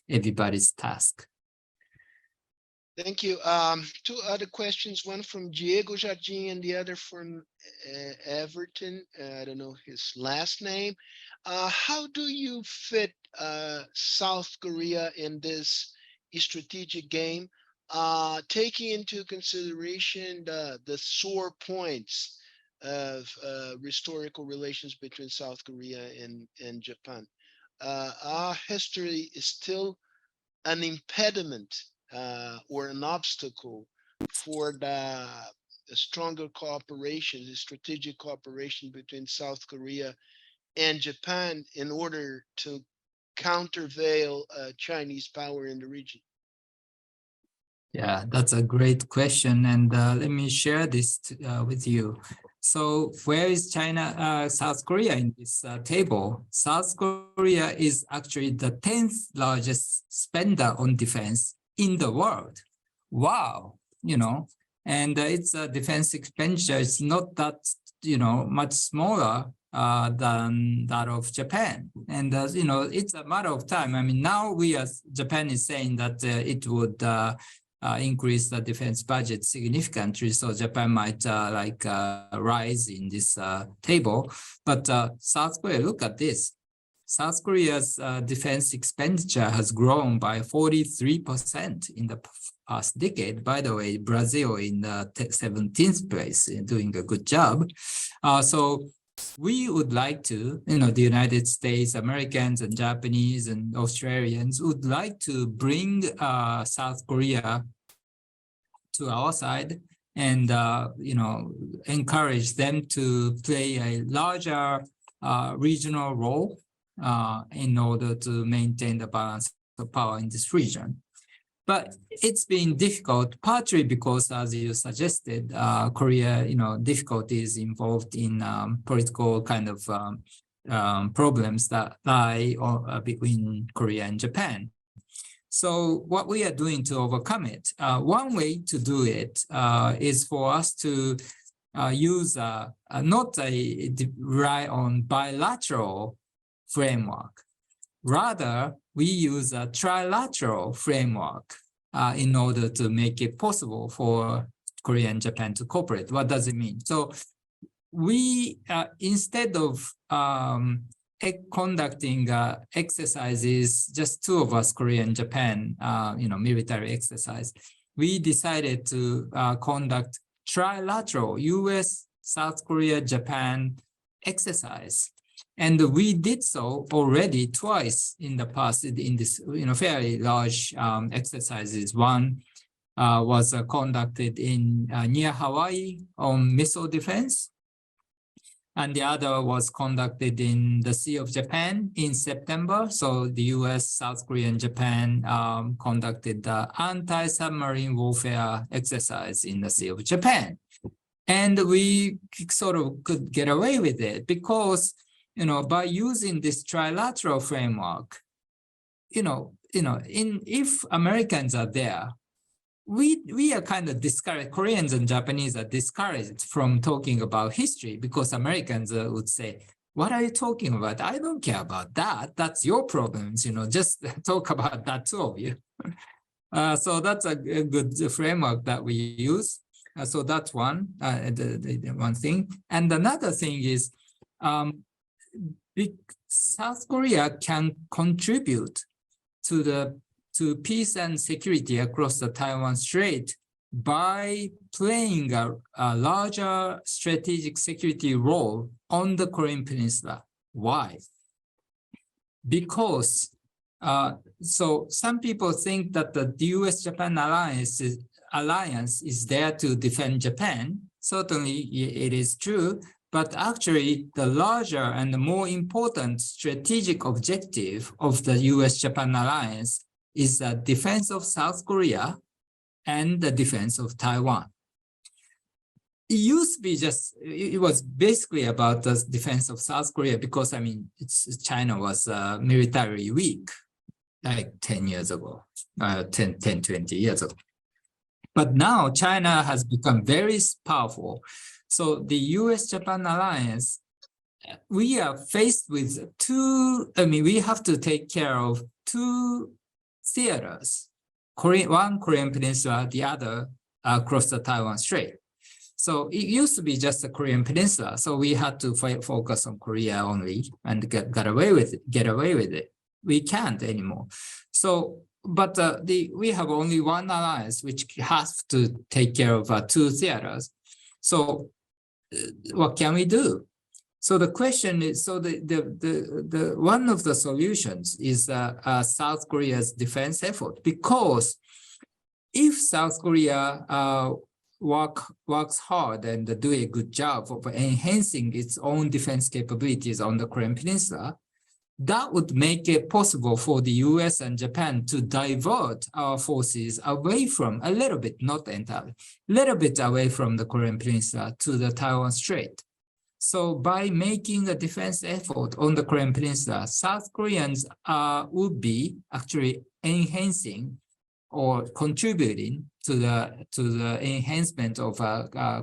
everybody's task. Thank you. Two other questions, one from Diego Jardim and the other from Everton. I don't know his last name. How do you fit South Korea in this strategic game, taking into consideration the sore points of historical relations between South Korea and Japan? Our history is still an impediment or an obstacle for the stronger cooperation, the strategic cooperation between South Korea and Japan in order to countervail Chinese power in the region? Yeah, that's a great question. And let me share this with you. So where is China, South Korea in this table? South Korea is actually the 10th largest spender on defense in the world. Wow, and its defense expenditure is not that, much smaller than that of Japan. And, it's a matter of time. Now Japan is saying that it would increase the defense budget significantly. So Japan might rise in this table. But South Korea, look at this. South Korea's defense expenditure has grown by 43% in the past decade. By the way, Brazil in the 17th place, doing a good job. So we would like to, the United States, Americans and Japanese and Australians would like to bring South Korea to our side and, encourage them to play a larger regional role in order to maintain the balance of power in this region. But it's been difficult, partly because, as you suggested, Korea, difficulties involved in political kind of problems that lie between Korea and Japan. So what we are doing to overcome it, one way to do it is for us to use not rely on bilateral framework. Rather, we use a trilateral framework in order to make it possible for Korea and Japan to cooperate. What does it mean? So we, instead of conducting exercises, just two of us, Korea and Japan, military exercise, we decided to conduct trilateral US, South Korea, Japan exercise. And we did so already twice in the past in this, fairly large exercises. One was conducted in near Hawaii on missile defense. And the other was conducted in the Sea of Japan in September. So the US, South Korea, and Japan conducted the anti-submarine warfare exercise in the Sea of Japan. And we sort of could get away with it because, by using this trilateral framework, if Americans are there, we are kind of discouraged. Koreans and Japanese are discouraged from talking about history because Americans would say, what are you talking about? I don't care about that. That's your problems, just talk about that, two of you. So that's a good framework that we use. So that's one, one thing. And another thing is South Korea can contribute to peace and security across the Taiwan Strait by playing a larger strategic security role on the Korean Peninsula. Why? Because so some people think that the US-Japan alliance alliance is there to defend Japan. Certainly it is true, but actually the larger and the more important strategic objective of the US-Japan alliance is the defense of South Korea and the defense of Taiwan. It used to be it was basically about the defense of South Korea because, I mean, China was militarily weak like 10 years ago, 20 years ago. But now China has become very powerful. So the US-Japan alliance, we are faced with we have to take care of two theaters, one Korean Peninsula, the other across the Taiwan Strait. So it used to be just the Korean Peninsula. So we had to focus on Korea only and get away with it. We can't anymore. So, but we have only one alliance which has to take care of two theaters. So what can we do? So the question is, so the one of the solutions is South Korea's defense effort, because if South Korea works hard and do a good job of enhancing its own defense capabilities on the Korean Peninsula, that would make it possible for the US and Japan to divert our forces away from, a little bit, not entirely, a little bit away from the Korean Peninsula to the Taiwan Strait. So by making a defense effort on the Korean Peninsula, South Koreans would be actually enhancing or contributing to the enhancement of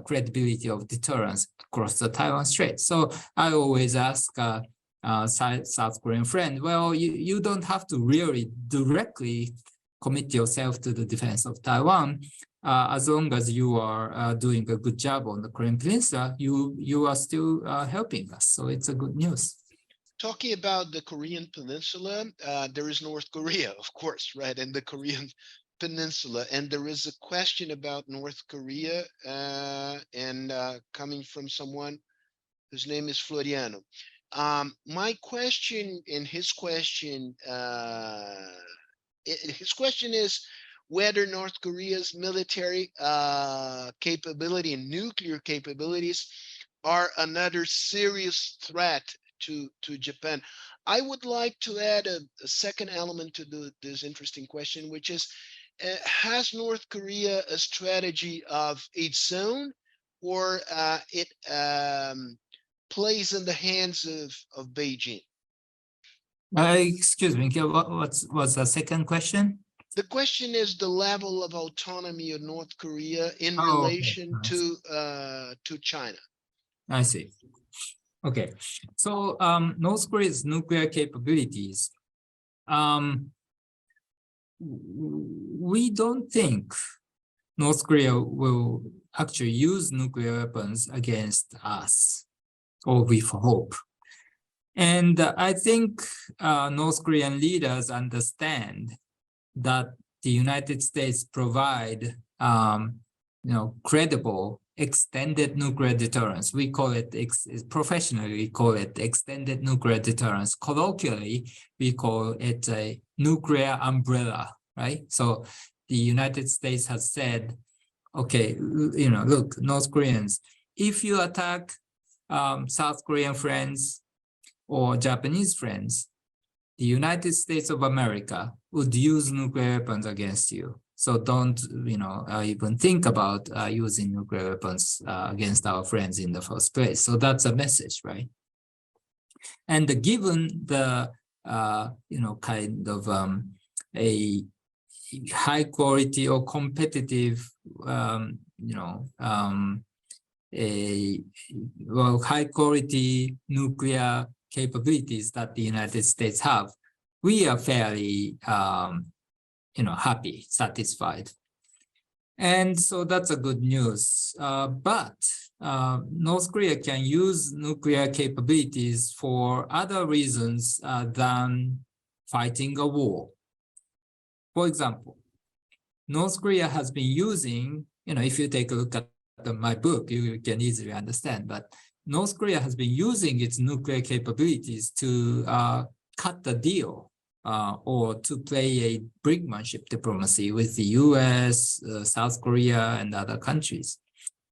credibility of deterrence across the Taiwan Strait. So I always ask South Korean friend, well, you don't have to really directly commit yourself to the defense of Taiwan. As long as you are doing a good job on the Korean Peninsula, you are still helping us. So it's a good news. Talking about the Korean Peninsula, there is North Korea, of course, right? And the Korean Peninsula. And there is a question about North Korea coming from someone whose name is Floriano. My question and his question is whether North Korea's military capability and nuclear capabilities are another serious threat to Japan. I would like to add a second element to this interesting question, which is, has North Korea a strategy of its own, or it plays in the hands of Beijing? Excuse me, what's the second question? The question is the level of autonomy of North Korea in relation to China. I see. Okay, so North Korea's nuclear capabilities, we don't think North Korea will actually use nuclear weapons against us, or we hope. And I think North Korean leaders understand that the United States provide, credible extended nuclear deterrence. We call it, professionally, we call it extended nuclear deterrence. Colloquially, we call it a nuclear umbrella, right? So the United States has said, okay, look, North Koreans, if you attack South Korean friends or Japanese friends, the United States of America would use nuclear weapons against you. So don't, even think about using nuclear weapons against our friends in the first place. So that's a message, right? And given the, kind of a high quality or competitive, high quality nuclear capabilities that the United States have, we are fairly, happy, satisfied. And so that's a good news. But North Korea can use nuclear capabilities for other reasons than fighting a war. For example, North Korea has been using, if you take a look at my book, you can easily understand, but North Korea has been using its nuclear capabilities to cut the deal or to play a brinkmanship diplomacy with the US, South Korea, and other countries.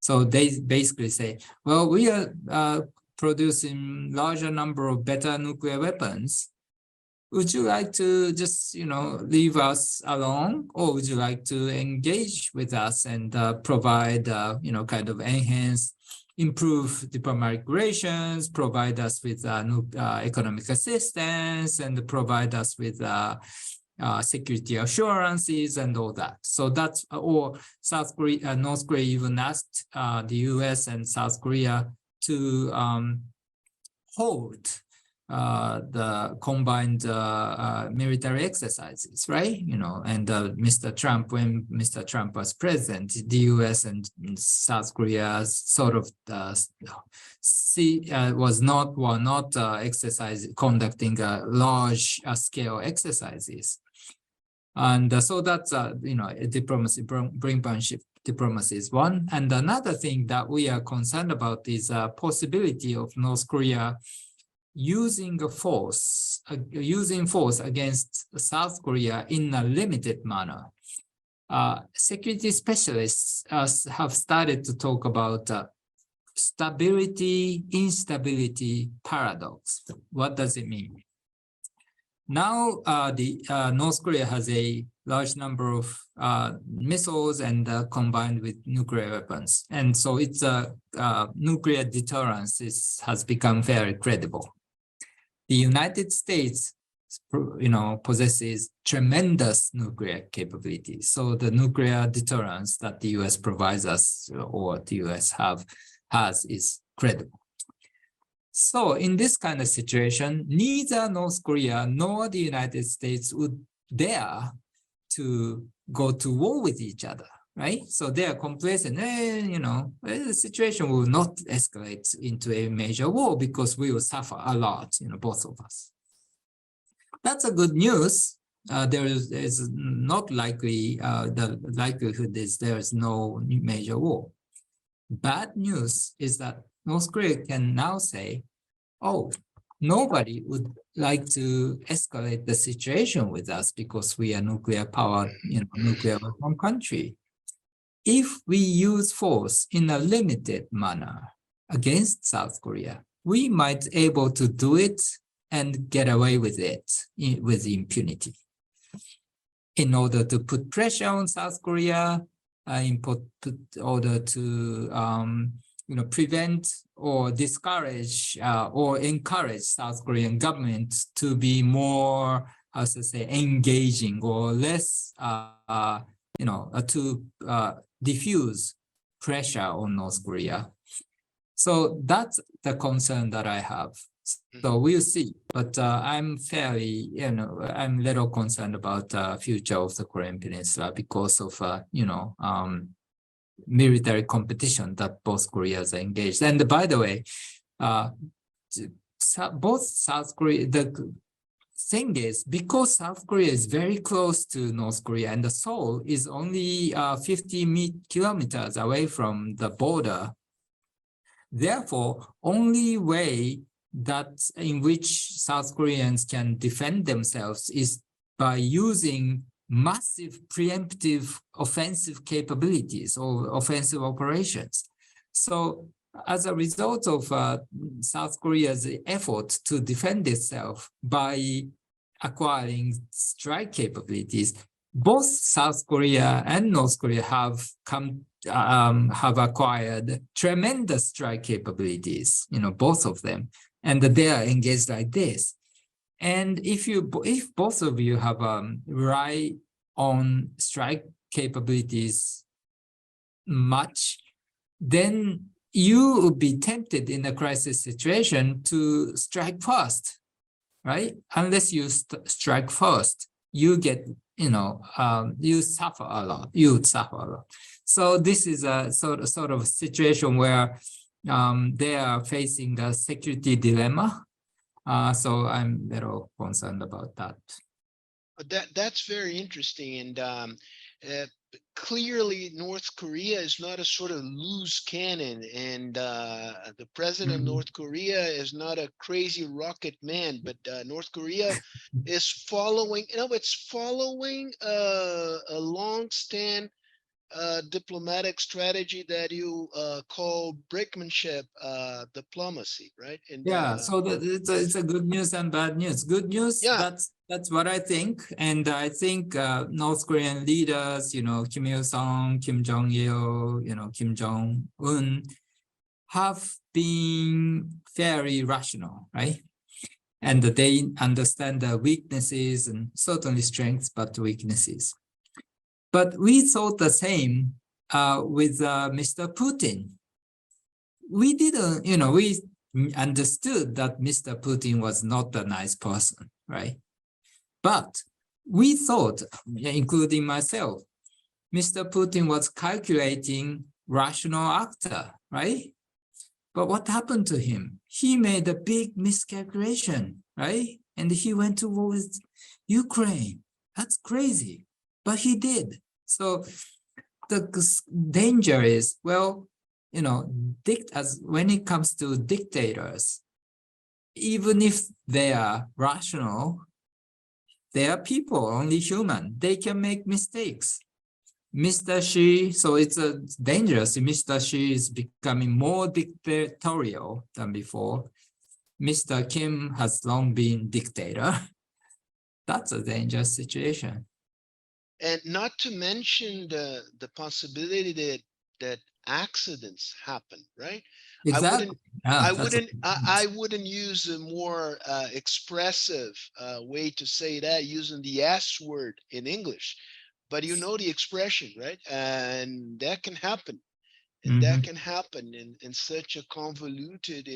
So they basically say, well, we are producing larger number of better nuclear weapons. Would you like to just, leave us alone, or would you like to engage with us and provide, kind of enhance, improve diplomatic relations, provide us with economic assistance, and provide us with security assurances and all that. So that's, or South Korea, North Korea even asked the US and South Korea to hold the combined military exercises, right? And Mr. Trump, when Mr. Trump was president, the US and South Korea sort of were not conducting large scale exercises. And so that's diplomacy, brinkmanship diplomacy is one. And another thing that we are concerned about is a possibility of North Korea using force against South Korea in a limited manner. Security specialists have started to talk about stability, instability paradox. What does it mean? Now, North Korea has a large number of missiles and combined with nuclear weapons. And so its nuclear deterrence has become very credible. The United States, possesses tremendous nuclear capabilities. So the nuclear deterrence that the US provides us, or the US has, is credible. So in this kind of situation, neither North Korea nor the United States would dare to go to war with each other, right? So they are complacent. The situation will not escalate into a major war because we will suffer a lot, both of us. That's a good news. There is not likely, the likelihood is there is no major war. Bad news is that North Korea can now say, oh, nobody would like to escalate the situation with us because we are nuclear powered, nuclear weapon country. If we use force in a limited manner against South Korea, we might be able to do it and get away with it with impunity. In order to put pressure on South Korea, in order to prevent or discourage or encourage South Korean government to be more, engaging or less, to diffuse pressure on North Korea. So that's the concern that I have. So we'll see, but I'm fairly, I'm a little concerned about the future of the Korean Peninsula because of, military competition that both Koreas are engaged. And by the way, both South Korea, the thing is, because South Korea is very close to North Korea and the Seoul is only 50 kilometers away from the border, therefore, only way that in which South Koreans can defend themselves is by using massive preemptive offensive capabilities or offensive operations. So as a result of South Korea's effort to defend itself by acquiring strike capabilities, both South Korea and North Korea have acquired tremendous strike capabilities, both of them, and they are engaged like this. And if both of you have rely on strike capabilities much, then you would be tempted in a crisis situation to strike first, right? Unless you strike first, you get, you suffer a lot. You would suffer a lot. So this is a sort of situation where they are facing a security dilemma. So I'm a little concerned about that. That's very interesting. And clearly North Korea is not a sort of loose cannon, and the president of North Korea is not a crazy rocket man, but North Korea is following, it's following a long-stand diplomatic strategy that you call brinkmanship diplomacy, right? And Yeah, so it's a good news and bad news. Good news, yeah, that's what I think. And I think North Korean leaders, Kim Il-sung, Kim Jong-il, Kim Jong-un, have been very rational, right? And they understand the weaknesses and certainly strengths, but weaknesses. But we thought the same with Mr. Putin. We didn't, we understood that Mr. Putin was not a nice person, right? But we thought, including myself, Mr. Putin was calculating rational actor, right? But what happened to him? He made a big miscalculation, right? And he went to war with Ukraine. That's crazy, but he did. So the danger is, well, when it comes to dictators, even if they are rational, they are people, only human. They can make mistakes. Mr. Xi, so it's dangerous. Mr. Xi is becoming more dictatorial than before. Mr. Kim has long been dictator. That's a dangerous situation. And not to mention the possibility that accidents happen, right? Exactly. I wouldn't use a more expressive way to say that, using the S word in English, but the expression, right? And that can happen, and that can happen in such a convoluted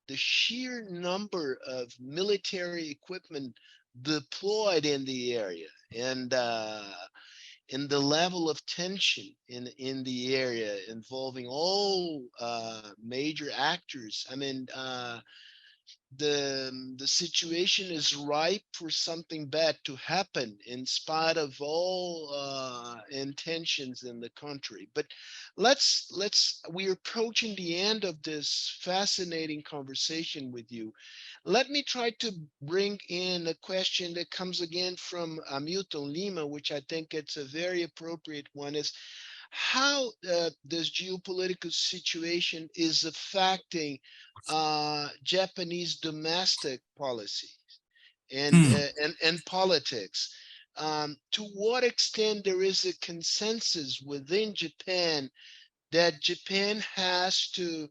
the sheer number of military equipment deployed in the area, and in the level of tension in the area involving all major actors. The situation is ripe for something bad to happen, in spite of all intentions in the country. But we're approaching the end of this fascinating conversation with you. Let me try to bring in a question that comes again from Milton Lima, which I think it's a very appropriate one, is how this geopolitical situation is affecting Japanese domestic policy and politics. To what extent there is a consensus within Japan that Japan has to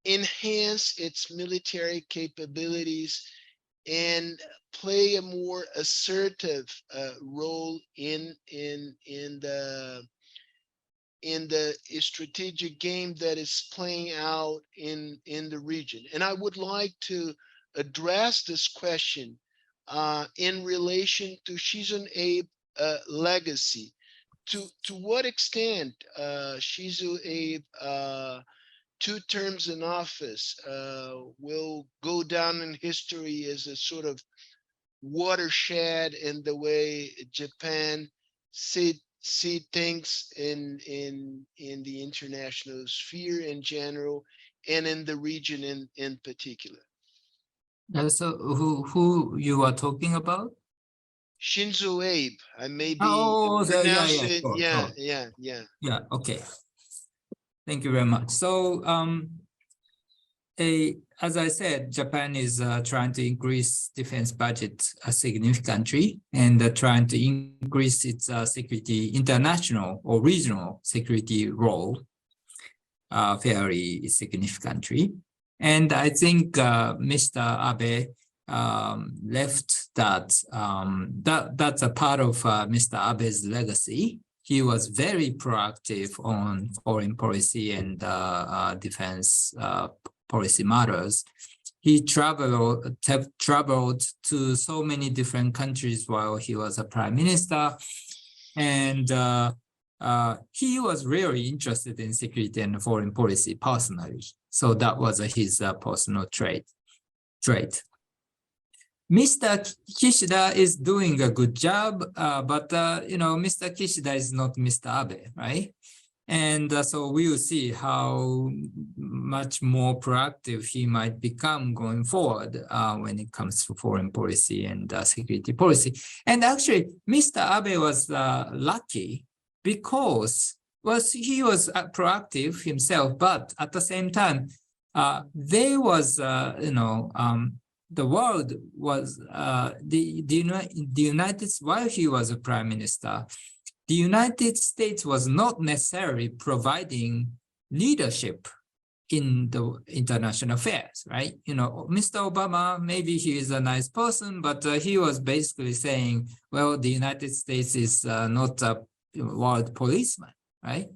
enhance its military capabilities and play a more assertive role in the strategic game that is playing out in the region. And I would like to address this question in relation to Shinzo Abe's legacy. To what extent Shinzo Abe 2 terms in office will go down in history as a sort of watershed in the way Japan see things in the international sphere in general, and in the region in particular. So who you are talking about? Shinzo Abe. I may be pronouncing yeah. Yeah, okay. Thank you very much. So as I said, Japan is trying to increase defense budget significantly, and trying to increase its security, international or regional security role fairly significantly. And I think Mr. Abe left that's a part of Mr. Abe's legacy. He was very proactive on foreign policy and defense policy matters. He traveled to so many different countries while he was a prime minister, and he was really interested in security and foreign policy personally. So that was his personal trait. Mr. Kishida is doing a good job, but Mr. Kishida is not Mr. Abe, right? And so we will see how much more proactive he might become going forward when it comes to foreign policy and security policy. And actually, Mr. Abe was lucky because he was proactive himself, but at the same time, there was, the world was, the United States, while he was a prime minister, the United States was not necessarily providing leadership in the international affairs, right? Mr. Obama, maybe he is a nice person, but he was basically saying, well, the United States is not a world policeman, right?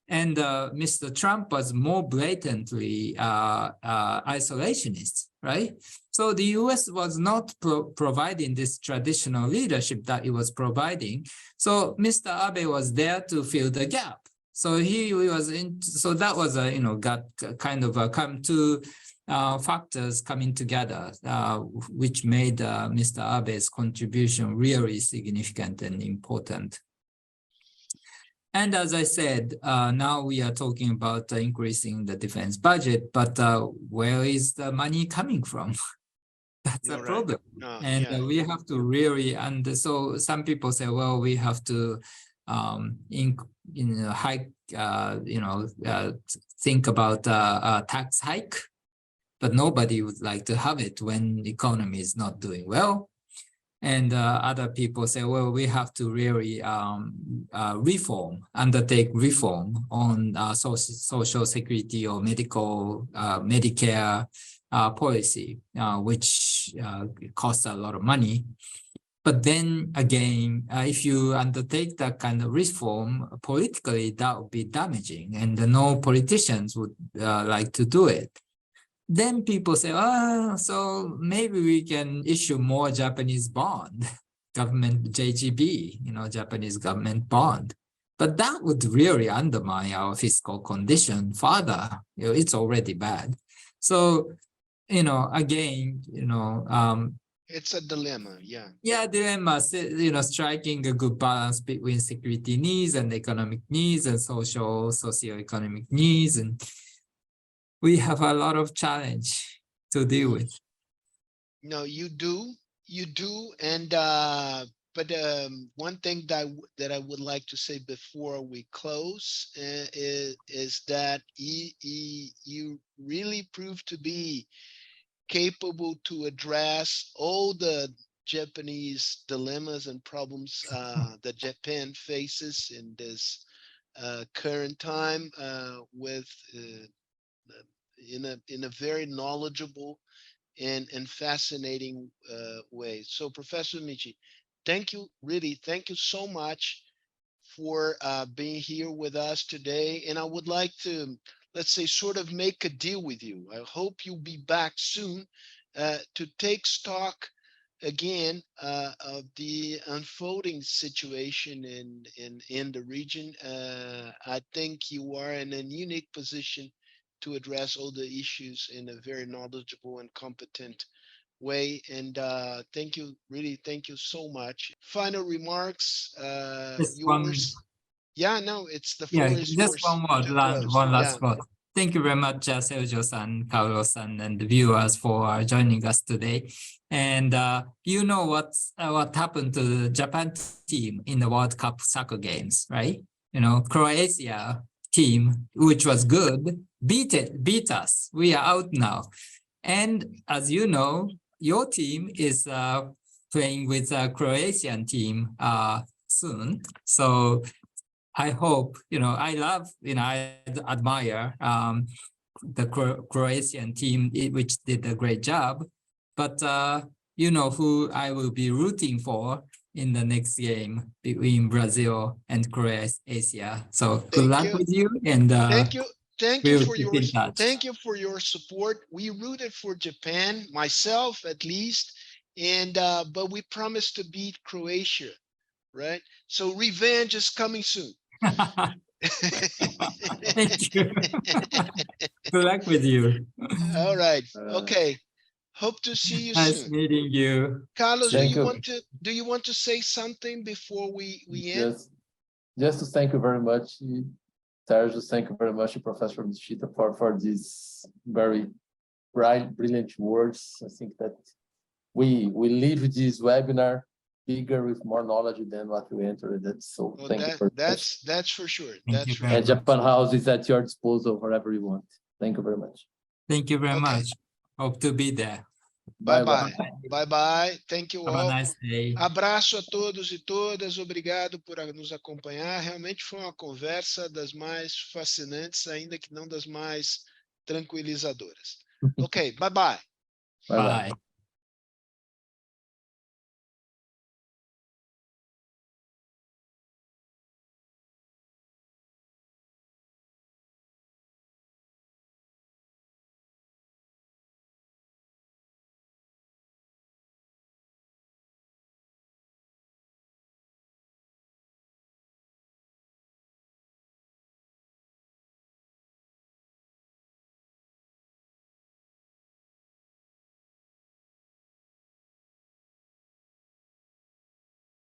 And Mr. Trump was more blatantly isolationist, right? So the US was not providing this traditional leadership that it was providing. So Mr. Abe was there to fill the gap. So so that was got kind of come to factors coming together, which made Mr. Abe's contribution really significant and important. And as I said, now we are talking about increasing the defense budget, but where is the money coming from? That's a problem. And we have to really, so some people say, well, we have to think about a tax hike, but nobody would like to have it when the economy is not doing well. And other people say, well, we have to really undertake reform on social security or Medicare policy, which costs a lot of money. But then again, if you undertake that kind of reform politically, that would be damaging, and no politicians would like to do it. Then people say, so maybe we can issue more Japanese bond, government JGB, Japanese government bond. But that would really undermine our fiscal condition further. It's already bad. So, again, it's a dilemma, yeah. Yeah, dilemma, striking a good balance between security needs and economic needs and socio-economic needs. And we have a lot of challenge to deal with. No, you do. And but one thing that I would like to say before we close is that you really proved to be capable to address all the Japanese dilemmas and problems that Japan faces in this current time in a very knowledgeable and fascinating way. So Professor Michi, thank you so much for being here with us today. And I would like to, let's say, sort of make a deal with you. I hope you'll be back soon to take stock again of the unfolding situation in the region. I think you are in a unique position to address all the issues in a very knowledgeable and competent way. And thank you so much. Final remarks, yours. Yeah, no, it's the floor is yours. Just one last word. Thank you very much, Sergio-san, Carlos-san, and the viewers for joining us today. And what happened to the Japan team in the World Cup soccer games, right? Croatia team, which was good, beat us. We are out now. And as you know, your team is playing with a Croatian team soon. So I hope, I love, I admire the Croatian team, which did a great job. But who I will be rooting for in the next game between Brazil and Croatia. So good luck with you, and thank you for your support. We rooted for Japan, myself at least, and but we promised to beat Croatia, right? So revenge is coming soon. Thank you. Good luck with you. All right. Okay. Hope to see you Nice soon. meeting you. Carlos, Thank you. do you want to say something before we end? Just to thank you very much, Sergio. Thank you very much, Professor Michishita, for these very brilliant words. I think that we leave this webinar bigger with more knowledge than what we entered. So Well, thank you very much. that's for sure. Thank you That's for very sure. And Japan House is at your disposal wherever you want. Thank you very much. Thank you very Okay. much. Hope to be there. Bye Bye-bye. bye. Bye bye. Thank you Have a all. nice day. Abraço a todos e todas. Obrigado por nos acompanhar. Realmente foi uma conversa das mais fascinantes, ainda que não das mais tranquilizadoras. Ok, bye bye. Bye-bye. Bye.